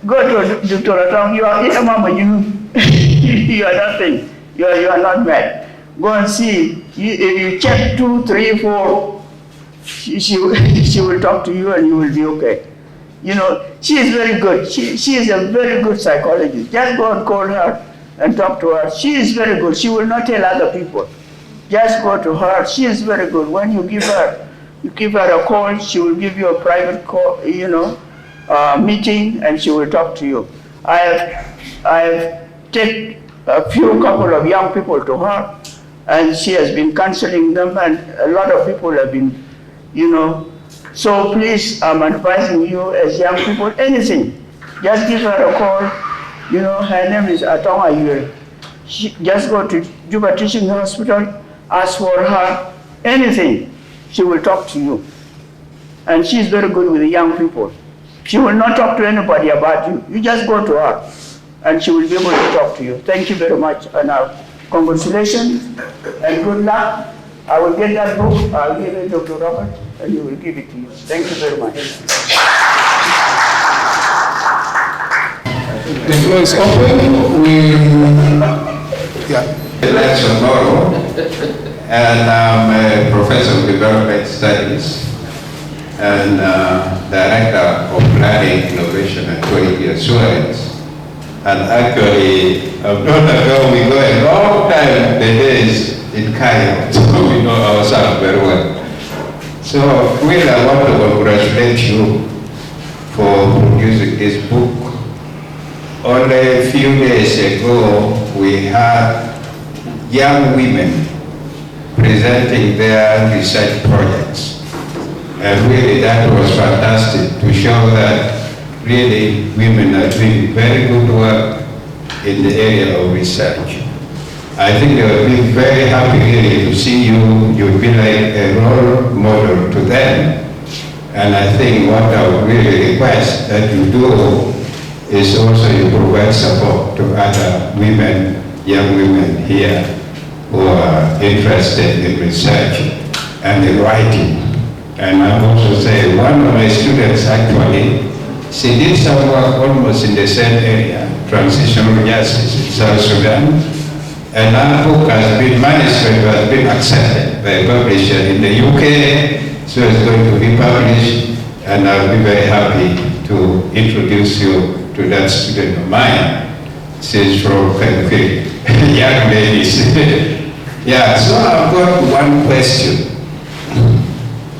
Go to Dr. Atong, you are you are nothing. You are not mad. Go and see. If you check 2, 3, 4, she will talk to you and you will be okay. You know, she is very good. She is a very good psychologist. Just go and call her and talk to her. She is very good. She will not tell other people. Just go to her. She is very good. When you give her a call, she will give you a private call, you know, meeting, and she will talk to you. I have taken a couple of young people to her, and she has been counseling them, and a lot of people have been, So please, I'm advising you as young people, anything, just give her a call. Her name is Atong Ayuel. Just go to Juba Teaching Hospital, ask for her, anything, she will talk to you. And she's very good with the young people. She will not talk to anybody about you. You just go to her, and she will be able to talk to you. Thank you very much, and congratulations, and good luck. I will get that book, I'll give it to Dr. Robert, and he will give it to you. Thank you very much. The floor is open. That's tomorrow, and I'm a professor of development studies and director of planning, innovation, and quality assurance. And actually, I've known that girl, we go a long time, the days in Cairo, so we know ourselves very well. So, really, I want to congratulate you for producing this book. Only a few days ago, we had young women presenting their research projects. And really that was fantastic to show that really women are doing very good work in the area of research. I think they will be very happy really to see you. You'll be like a role model to them. And I think what I would really request that you do is also you provide support to other women, young women here who are interested in research and in writing. And I also say one of my students actually, she did some work almost in the same area, transitional justice in South Sudan. And our book has been, manuscript has been accepted by a publisher in the UK, so it's going to be published, and I'll be very happy to introduce you to that student of mine. She's from Kankwi, young ladies. Yeah, so I've got one question.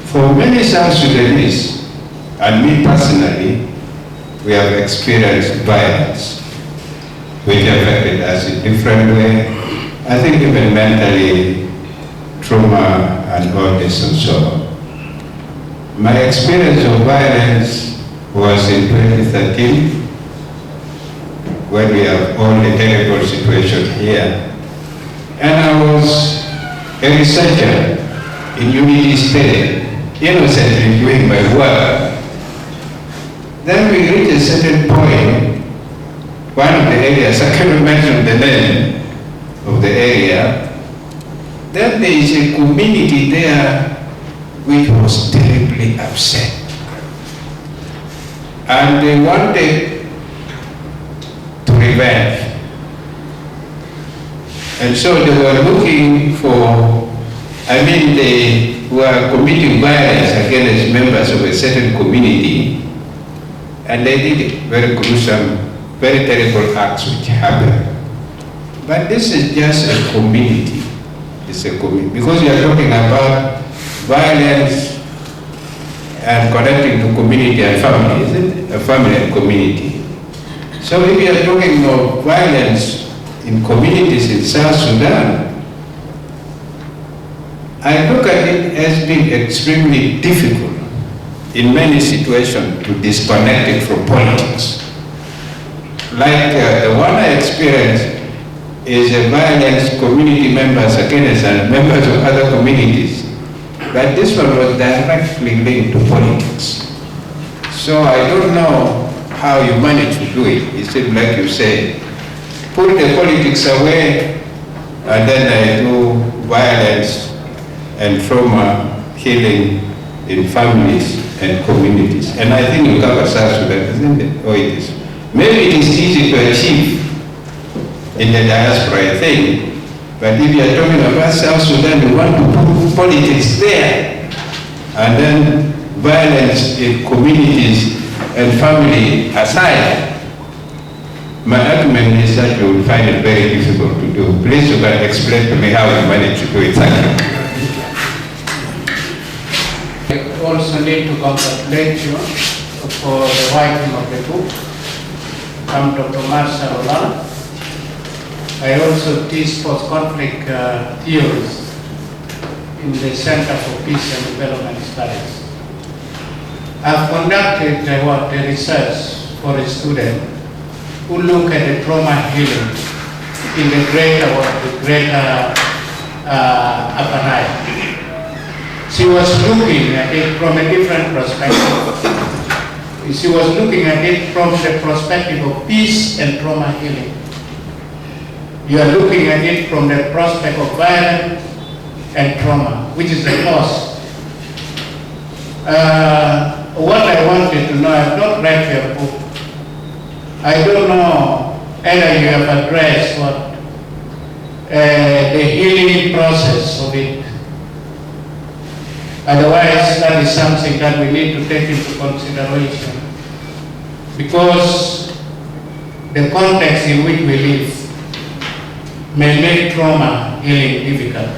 For many South Sudanese, and me personally, we have experienced violence, which affected us in different ways. I think even mentally, trauma and all this and so on. My experience of violence was in 2013, when we have all the terrible situation here. And I was a researcher in Unity State, innocently doing my work. Then we reached a certain point, one of the areas, I cannot mention the name of the area, then there is a community there which was terribly upset. And they wanted to revenge. And so they were looking for, they were committing violence against members of a certain community, and they did it, very gruesome, very terrible acts which happened. But this is just a community. It's a community. Because we are talking about violence and connecting to community and family, isn't it? A family and community. So if we are talking of violence in communities in South Sudan, I look at it as being extremely difficult in many situations to disconnect it from politics. Like the one I experienced is a violence community members against and members of other communities. But this one was directly linked to politics. So I don't know how you manage to do it. It seems like you say, put the politics away, and then I do violence and trauma healing in families and communities. And I think you cover South Sudan, isn't it? Or it is. Maybe it is easy to achieve in the diaspora, I think. But if you are talking about South Sudan, you want to put politics there. And then violence in communities and family aside. My argument is that you will find it very difficult to do. Please, you can explain to me how you manage to do it. Thank you. I also need to congratulate you for the writing of the book. I'm Dr. Marcel Olana. I also teach post-conflict theories in the Center for Peace and Development Studies. I've conducted a research for a student who look at the trauma healing in the greater Upper Nile. She was looking at it from a different perspective. She was looking at it from the perspective of peace and trauma healing. You are looking at it from the prospect of violence and trauma, which is the cause. What I wanted to know, I have not read your book. I don't know whether you have addressed what the healing process of it. Otherwise, that is something that we need to take into consideration, because the context in which we live may make trauma healing difficult.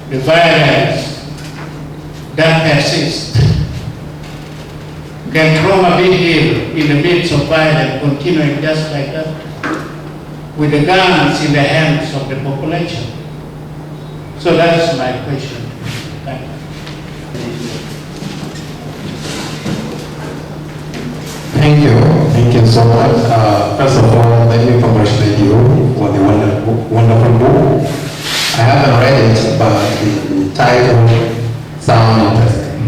The violence that persists. Can trauma be healed in the midst of violence continuing just like that, with the guns in the hands of the population? So that is my question. Thank you. Thank you so much. First of all, let me congratulate you for the wonderful book. I haven't read it, but the title sounds interesting.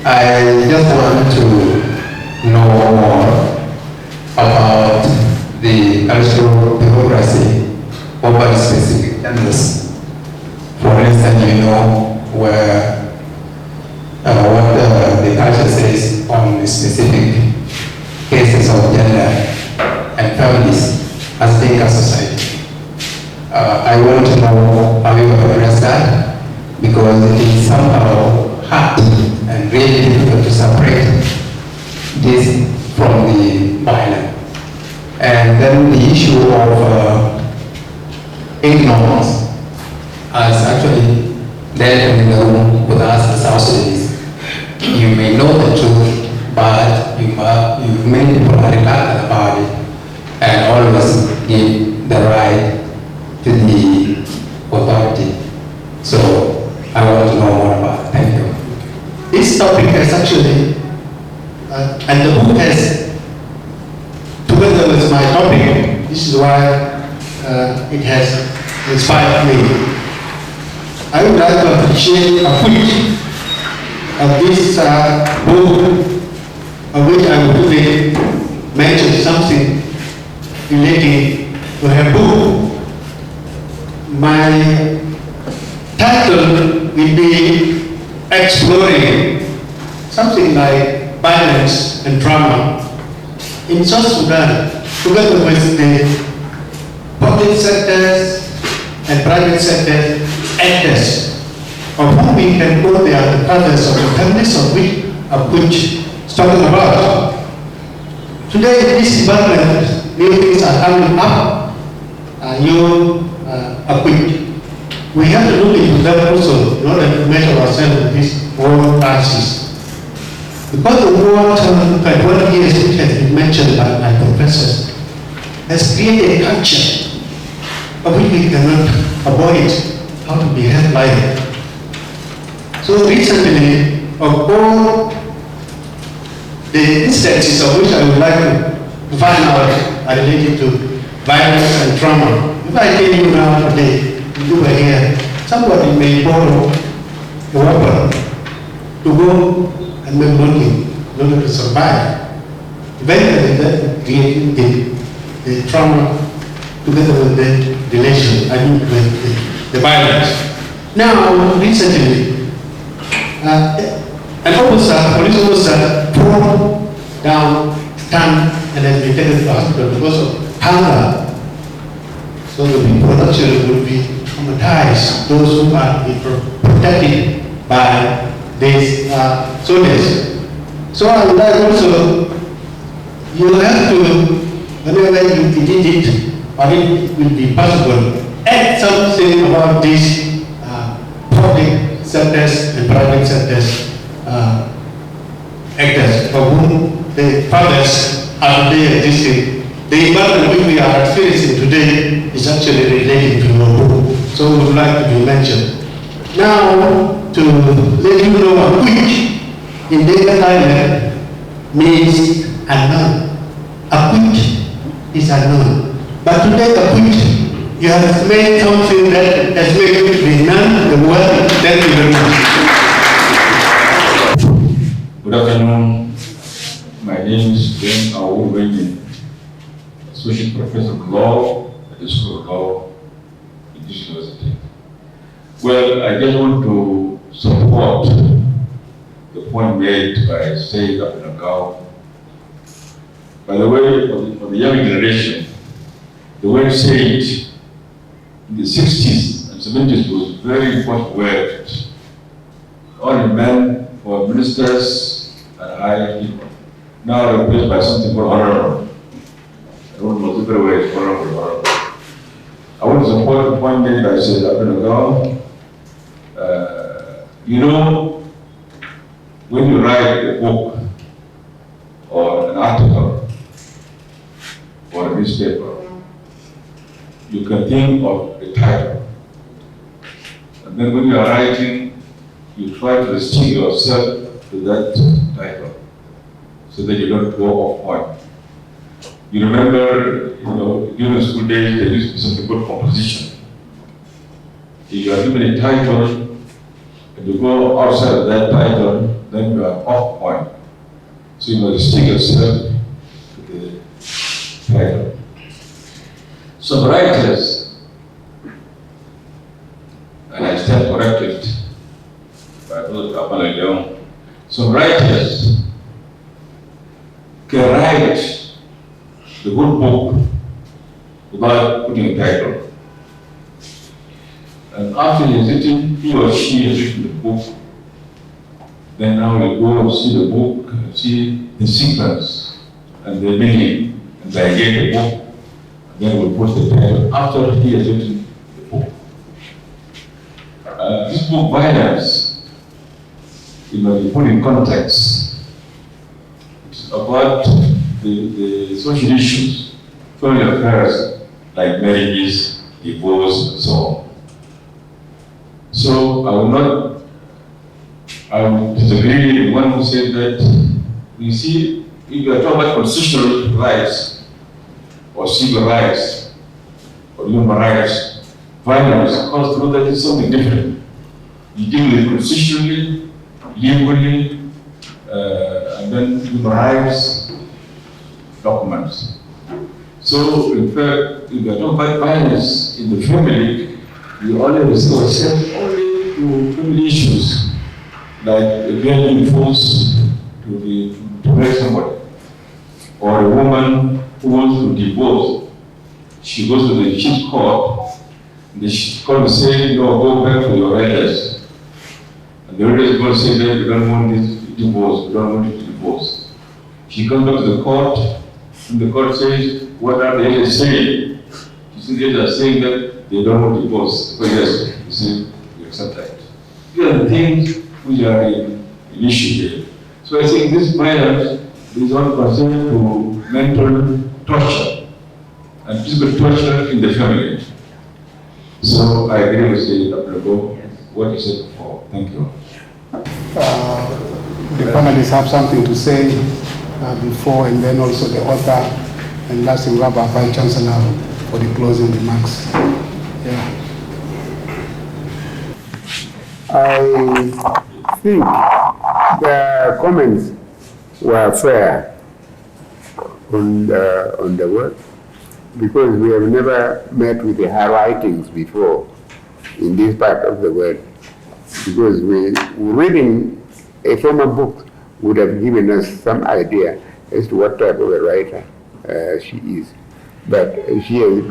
I just want to know more about the cultural bureaucracy over specific genders. For instance, you know where what the culture says on specific cases of gender and families as Dinka society. I want to know how you have addressed that, because it is somehow hard and really difficult to separate this from the violence. And then the issue of ignorance as actually there in the room with us as South Sudanese. You may know the truth, but many people are reluctant about it and always give the right to the authority. So I want to know more about it. Thank you. This topic has actually, and the book has, together with my topic, this is why it has inspired me. I would like to appreciate Akuch of this book, of which I would really mention something relating to her book. My title will be exploring something like violence and trauma in South Sudan, together with the public sectors and private sector actors, of whom we can call they are the fathers of the families of which Akuch is talking about. Today, this environment, new things are coming up, Akuch. We have to look into that also in order to measure ourselves with this world crisis. Because the war term, 21 years, which has been mentioned by my professors, has created a culture of which we cannot avoid how to behave like. So recently, of all the instances of which I would like to find out are related to violence and trauma. If I tell you now today, you were here, somebody may borrow a weapon to go and make money in order to survive. Eventually, that creating the trauma together with the relation, with the violence. Now, recently, an officer, police officer, thrown down, stunned, and has been taken to the hospital because of hunger. So the people actually will be traumatized, those who are protected by these soldiers. So I would like also, you have to, whenever you did it, or it will be possible, add something about these public sectors and private sectors actors for whom the fathers are there existing the environment which we are experiencing today is actually related to your book. So we would like to be mentioned. Now, to let you know, Akuch in Dinka dialect means unknown. Akuch is unknown. But today, Akuch, you have made something that has made you to be known the world. Thank you very much. Good afternoon. My name is Ben Awu, Associate Professor of Law at the School of Law in this university. Well, I just want to support the point made by Sayyid Ajakguong. By the way, for the young generation, the word Sayyid in the 60s and 70s was very important word. Only men or ministers and high people. Now replaced by something called honorable. I don't know the way it's honorable. I want to support the point made by Sayyid Ajakguong. You know, when you write a book or an article or a newspaper, you can think of the title. And then when you are writing, you try to restrict yourself to that title so that you don't go off point. You remember, during school days, there used to be something called composition. If you are given a title, and you go outside of that title, then you are off point. So you must restrict yourself to the title. Some writers, and I stand corrected by Brother some writers can write the good book without putting a title. And after he or she has written the book, then now we go and see the book, and see the sequence and the meaning, and digest the book, and then we'll put the title after he has written the book. This book, Violence, you put in context. It's about the social issues, family affairs, like marriages, divorce, and so on. So I would disagree with one who said that, you see, if you are talking about constitutional rights, or civil rights, or human rights, violence, because that is something different. You deal with it constitutionally, legally, and then human rights documents. So, in fact, if you are talking about violence in the family, you only restrict yourself only to family issues, like a girl being forced to marry somebody, or a woman who wants to divorce. She goes to the chief court, and the chief court will say, no, go back to your elders. And the elders is going to say that we don't want this divorce, we don't want it to divorce. She comes back to the court, and the court says, what are the elders saying? She says, the elders are saying that they don't want divorce. But yes, you see, you accept that. These are the things which are an issue here. So I think this violence is all concerned to mental torture and physical torture in the family. So I agree with what you said before. Thank you. The panelists have something to say before, and then also the author, and last in Rabbi Vice Chancellor for the closing remarks. Yeah. I think the comments were fair on the work, because we have never met with the high writings before in this part of the world. Because reading a former book would have given us some idea as to what type of a writer she is. But she has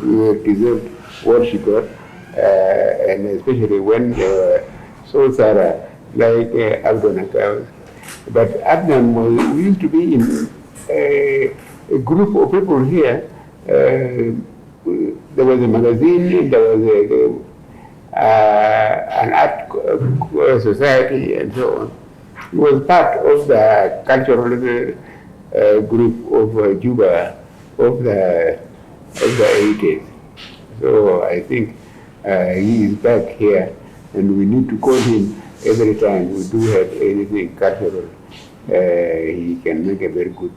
deserved what she got, and especially when they were so thorough, like Abdon. But Adnan used to be in a group of people here. There was a magazine, there was an art society, and so on. He was part of the cultural group of Juba of the 80s. So I think he is back here, and we need to call him every time we do have anything cultural. He can make a very good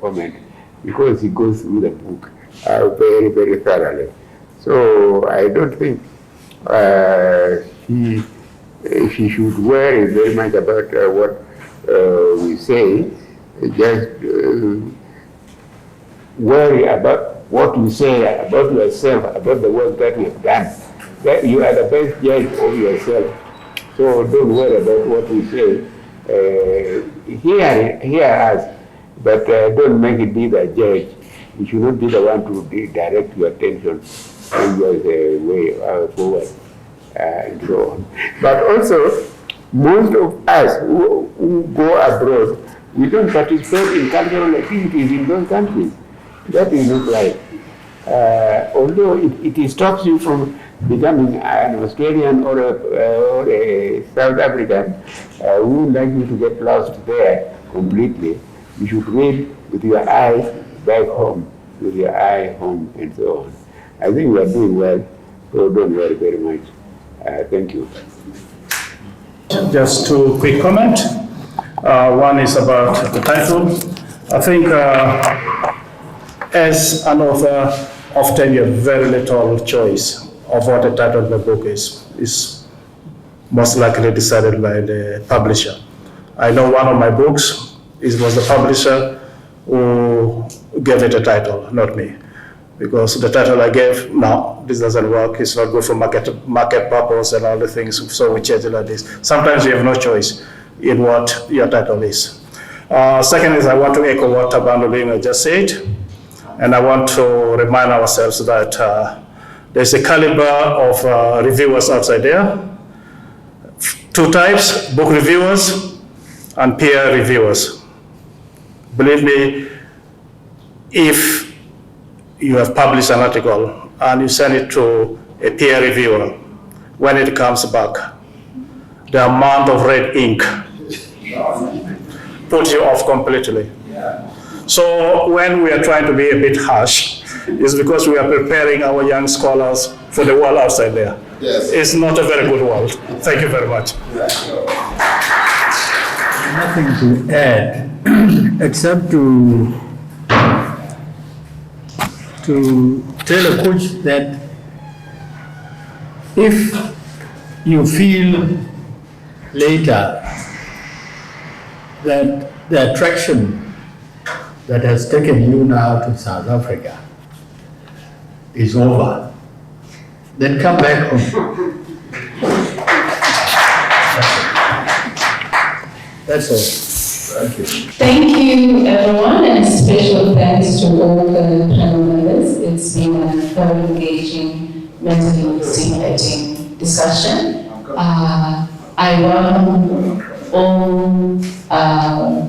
comment, because he goes through the book very, very thoroughly. So I don't think she should worry very much about what we say. Just worry about what you say about yourself, about the work that you have done. That you are the best judge of yourself. So don't worry about what we say. Hear us, but don't make it be the judge. You should not be the one to direct your attention and your way forward, and so on. But also, most of us who go abroad, we don't participate in cultural activities in those countries. That is not right. Although it stops you from becoming an Australian or a South African, we would like you to get lost there completely. You should read with your eyes back home, with your eye home, and so on. I think we are doing well, so don't worry very much. Thank you. Just two quick comments. One is about the title. I think as an author, often you have very little choice of what the title of the book is. It's most likely decided by the publisher. I know one of my books, it was the publisher who gave it a title, not me. Because the title I gave, no, this doesn't work, it's not good for market purpose and all the things, so we change it like this. Sometimes you have no choice in what your title is. Second is, I want to echo what Tabando just said, and I want to remind ourselves that there's a caliber of reviewers outside there. Two types, book reviewers and peer reviewers. Believe me, if you have published an article and you send it to a peer reviewer, when it comes back, the amount of red ink puts you off completely. So when we are trying to be a bit harsh, it's because we are preparing our young scholars for the world outside there. Yes. It's not a very good world. Thank you very much. Nothing to add, except to tell Akuch that if you feel later that the attraction that has taken you now to South Africa is over, then come back home. That's all. Thank you. Thank you, everyone, and special thanks to all the panel members. It's been a very engaging, mentally stimulating discussion. I welcome all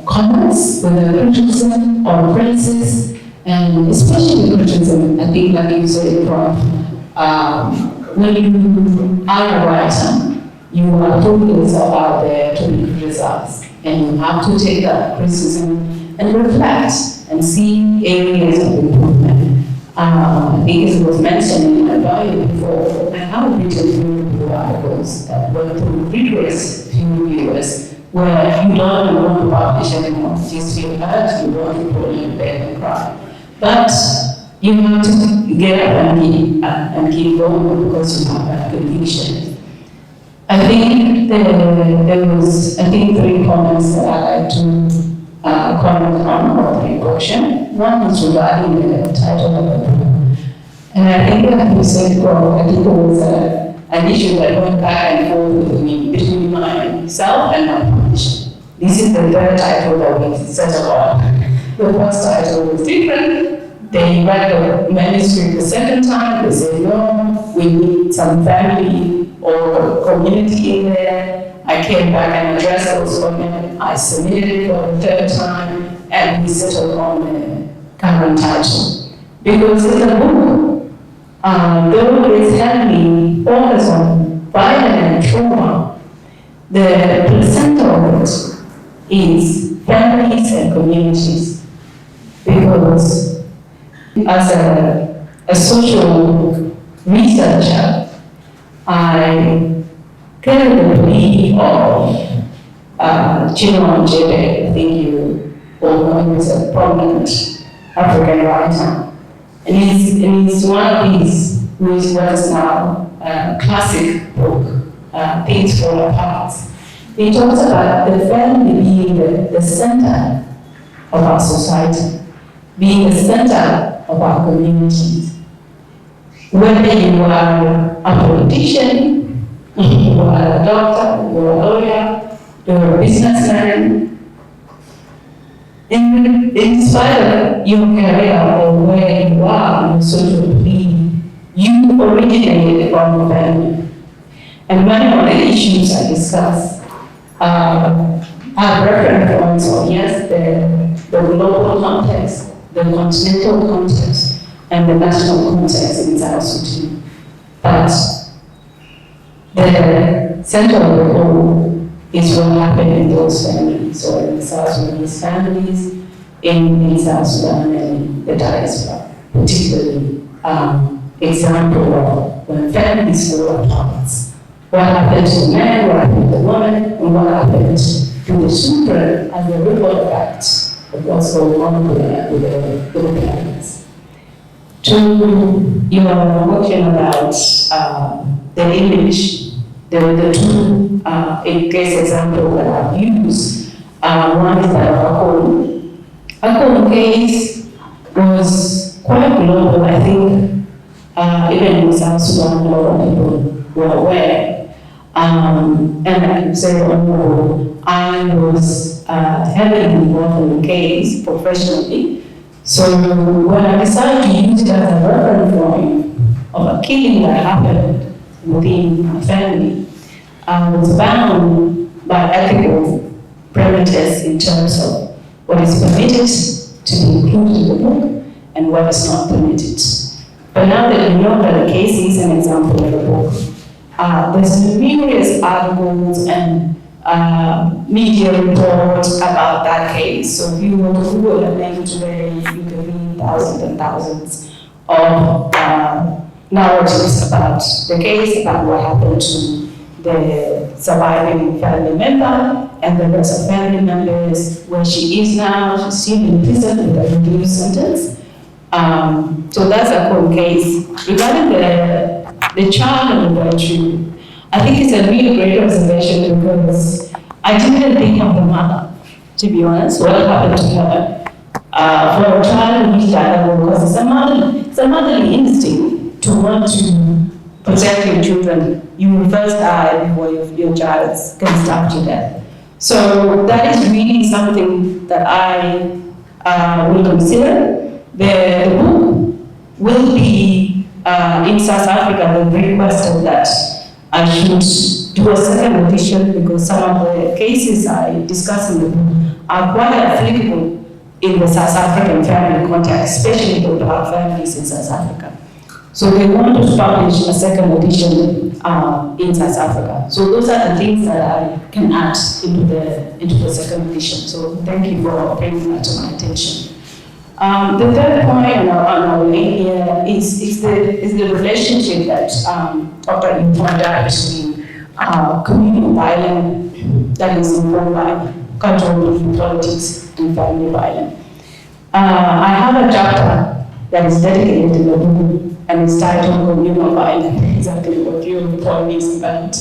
comments, whether criticism or praises, and especially criticism. I think, like you said, Prof, when you are a writer, you are putting yourself out there to be criticized, and you have to take that criticism and reflect and see areas of improvement. I think as it was mentioned in my bio before, I have written few articles that went through rigorous peer reviewers where you don't even want to publish anymore. You just feel hurt, you want to put it in bed and cry. But you have to get up and keep going because you have that conviction. I think there was, three comments that I like to comment on, or three questions. One is regarding the title of the book. And I think that you said, well, I think it was an issue that went back and forth with me, between myself and my publisher. This is the third title that we settled on. The first title was different. They read the manuscript the second time. They said, no, we need some family or community in there. I came back and addressed those comments. I submitted it for the third time, and we settled on the current title. Because in the book, though it's heavily focused on violence and trauma, the center of it is families and communities. Because As a social researcher, I carry the belief of Chinua Achebe. I think you all know him as a prominent African writer. And he's one of these whose what is now a classic book, Things Fall Apart. He talks about the family being the center of our society, being the center of our communities. Whether you are a politician, you are a doctor, you are a lawyer, you are a businessman, in spite of your career or where you are in social being, you originated from a family. And many of the issues I discuss have reference points of, yes, the global context, the continental context, and the national context in South Sudan. But the center of the whole is what happened in those families, or in the South Sudanese families, in South Sudan and the diaspora, particularly example of when families fall apart. What happened to the man, what happened to the woman, and what happened to the children as a ripple effect of what's going on with the parents. To your question about the image, the two case examples that I've used, one is the Akuch case was quite global. I think even in South Sudan, a lot of people were aware. And I can say I was heavily involved in the case professionally. So when I decided to use it as a reference point of a killing that happened within my family, I was bound by ethical premises in terms of what is permitted to be included in the book and what is not permitted. But now that you know that the case is an example of the book, there's numerous articles and media reports about that case. So if you were to Google a name today, you can read thousands and thousands of narratives about the case, about what happened to the surviving family member and the rest of family members, where she is now. She's still in prison with a reduced sentence. So that's a cold case. Regarding the child and the virtue, I think it's a really great observation because I didn't think of the mother, to be honest, what happened to her. For a child who reached that level, because it's a motherly instinct to want to protect your children. You will first die before your child can starve to death. So that is really something that I will consider. The book will be in South Africa. They requested that I should do a second edition because some of the cases I discuss in the book are quite applicable in the South African family context, especially the black families in South Africa. So they want to publish a second edition in South Africa. So those are the things that I can add into the second edition. So thank you for bringing that to my attention. The third point on our lane here is the relationship that Dr. You pointed out between communal violence that is informed by cultural politics and family violence. I have a chapter that is dedicated to the book and it's titled Communal Violence, exactly what your point is about.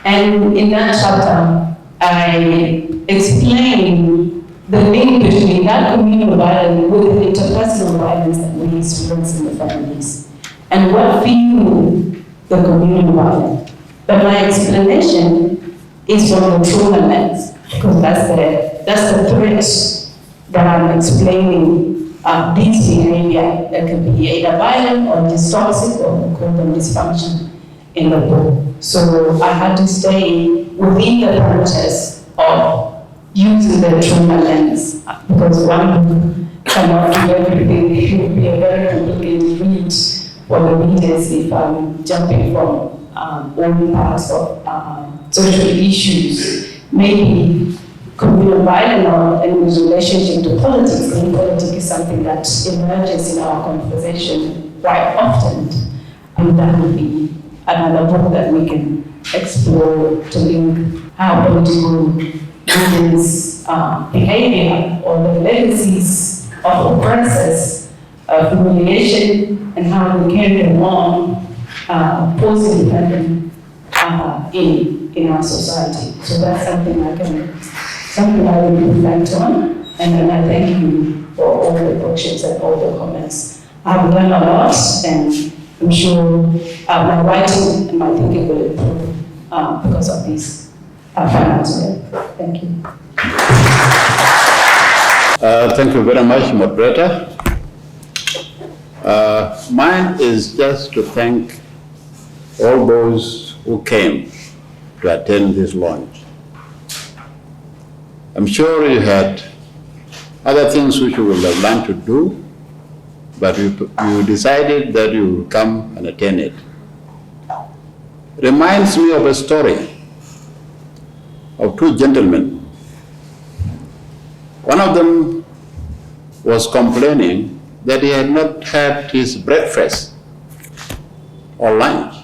And in that chapter, I explain the link between that communal violence with the interpersonal violence that we experience in the families and what fuel the communal violence. But my explanation is from the trauma lens, because that's the threat that I'm explaining this behavior that can be either violent or just toxic or call them dysfunction in the book. So I had to stay within the parameters of using the trauma lens, because one cannot do everything. It would be a very complicated read for the readers if I'm jumping from all parts of social issues. Maybe communal violence and its relationship to politics. And politics is something that emerges in our conversation quite often. And that would be another book that we can explore to link how political movements' behavior or the legacies of oppressors, of humiliation, and how we carry them on post-independent in our society. So that's something I really reflect on, and then I thank you for all the questions and all the comments. I've learned a lot, and I'm sure my writing and my thinking will improve because of this panel today. Thank you. Thank you very much, moderator. Mine is just to thank all those who came to attend this launch. I'm sure you had other things which you would have learned to do, but you decided that you will come and attend it. Reminds me of a story of two gentlemen. One of them was complaining that he had not had his breakfast or lunch.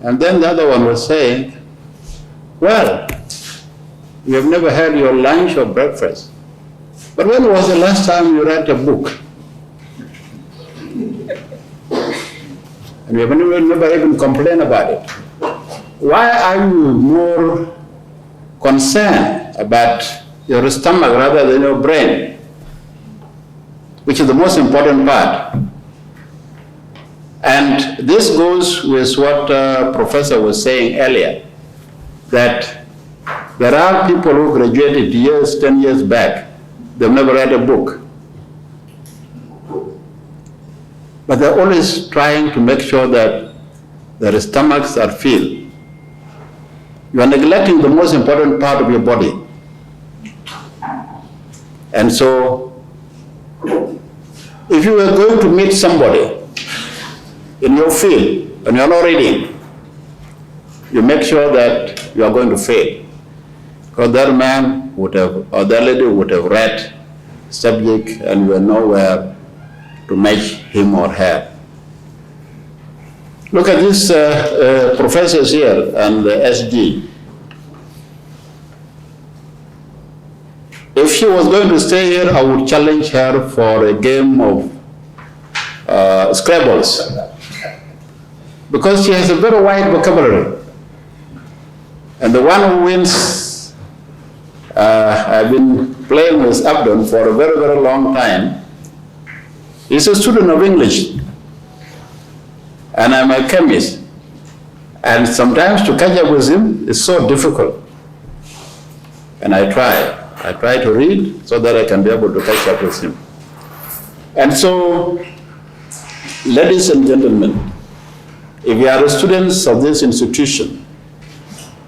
And then the other one was saying, well, you have never had your lunch or breakfast. But when was the last time you read a book? And you have never even complained about it. Why are you more concerned about your stomach rather than your brain, which is the most important part? And this goes with what Professor was saying earlier, that there are people who graduated 10 years back, they've never read a book. But they're always trying to make sure that their stomachs are filled. You are neglecting the most important part of your body. And so, if you are going to meet somebody in your field and you're not reading, you make sure that you are going to fail. Because that man would have, or that lady would have read subject and you are nowhere to match him or her. Look at these professors here and the SG. If she was going to stay here, I would challenge her for a game of Scrabbles, because she has a very wide vocabulary. And the one who wins, I've been playing with Abdon for a very, very long time. He's a student of English, and I'm a chemist. And sometimes to catch up with him is so difficult. And I try to read so that I can be able to catch up with him. And so, ladies and gentlemen, if you are students of this institution,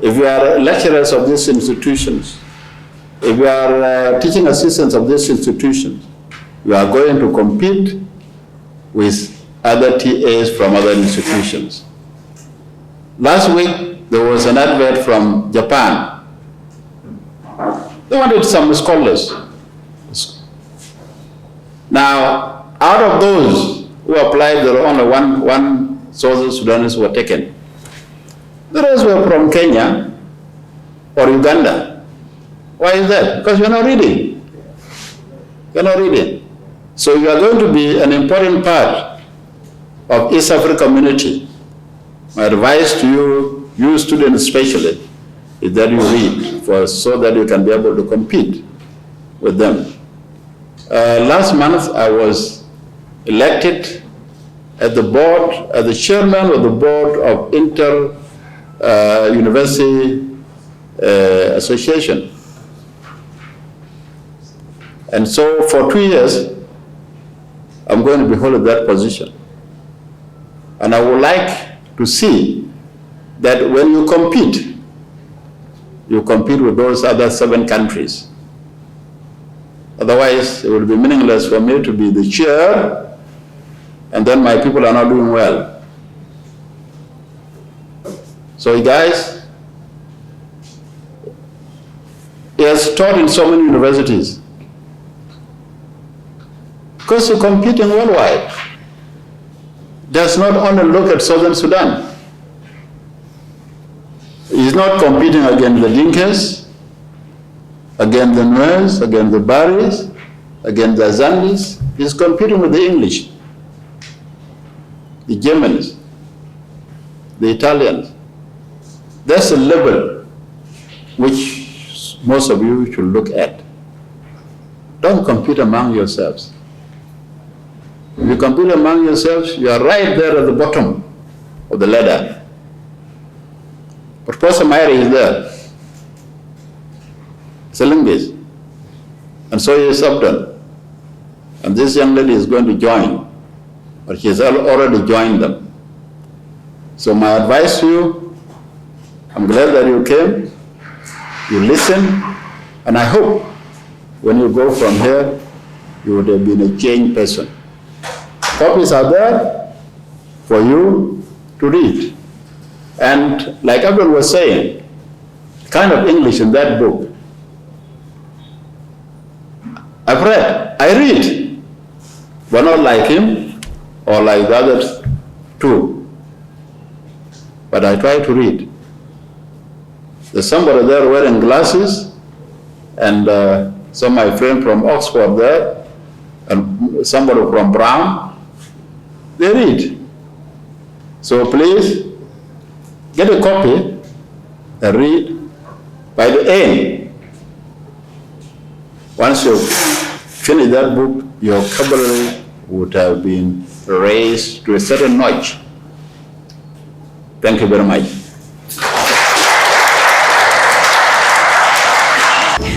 if you are lecturers of these institutions, if you are teaching assistants of these institutions, you are going to compete with other TAs from other institutions. Last week, there was an advert from Japan. They wanted some scholars. Now, out of those who applied, there were only one Southern Sudanese who were taken. The rest were from Kenya or Uganda. Why is that? Because you're not reading. You're not reading. So you are going to be an important part of East African community. My advice to you, you students especially, is that you read so that you can be able to compete with them. Last month, I was elected as the chairman of the board of Inter-University Association. And so for 2 years, I'm going to be holding that position. And I would like to see that when you compete with those other 7 countries. Otherwise, it will be meaningless for me to be the chair, and then my people are not doing well. So guys, He has taught in so many universities. Because you're competing worldwide. Does not only look at Southern Sudan. He's not competing against the Dinkas, against the Nuers, against the Baris, against the Zandis. He's competing with the English, the Germans, the Italians. That's a level which most of you should look at. Don't compete among yourselves. If you compete among yourselves, you are right there at the bottom of the ladder. But Professor Myrie is there. It's a linguist. And so is Subdan. And this young lady is going to join. But she has already joined them. So my advice to you, I'm glad that you came, you listen, and I hope when you go from here, you would have been a changed person. Copies are there for you to read. And like Abdul was saying, kind of English in that book, I've read, I read, but not like him or like the others too. But I try to read. There's somebody there wearing glasses, and some of my friend from Oxford there, and somebody from Brown. They read. So please, get a copy and read. By the end, once you finish that book, your vocabulary would have been raised to a certain notch. Thank you very much.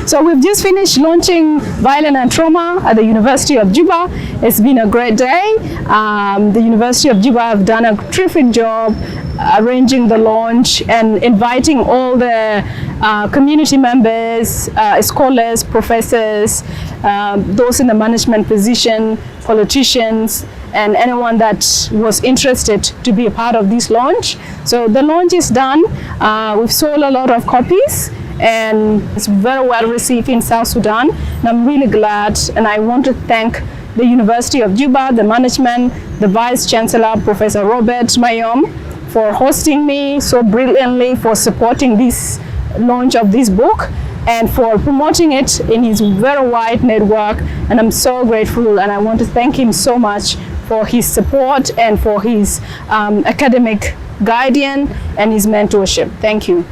So we've just finished launching Violence and Trauma at the University of Juba. It's been a great day. The University of Juba have done a terrific job arranging the launch and inviting all the community members, scholars, professors, those in the management position, politicians, and anyone that was interested to be a part of this launch. So the launch is done. We've sold a lot of copies, and it's very well received in South Sudan. And I'm really glad, and I want to thank the University of Juba, the management, the Vice Chancellor, Professor Robert Mayom, for hosting me so brilliantly, for supporting this launch of this book, and for promoting it in his very wide network. And I'm so grateful, and I want to thank him so much for his support and for his academic guidance and his mentorship. Thank you.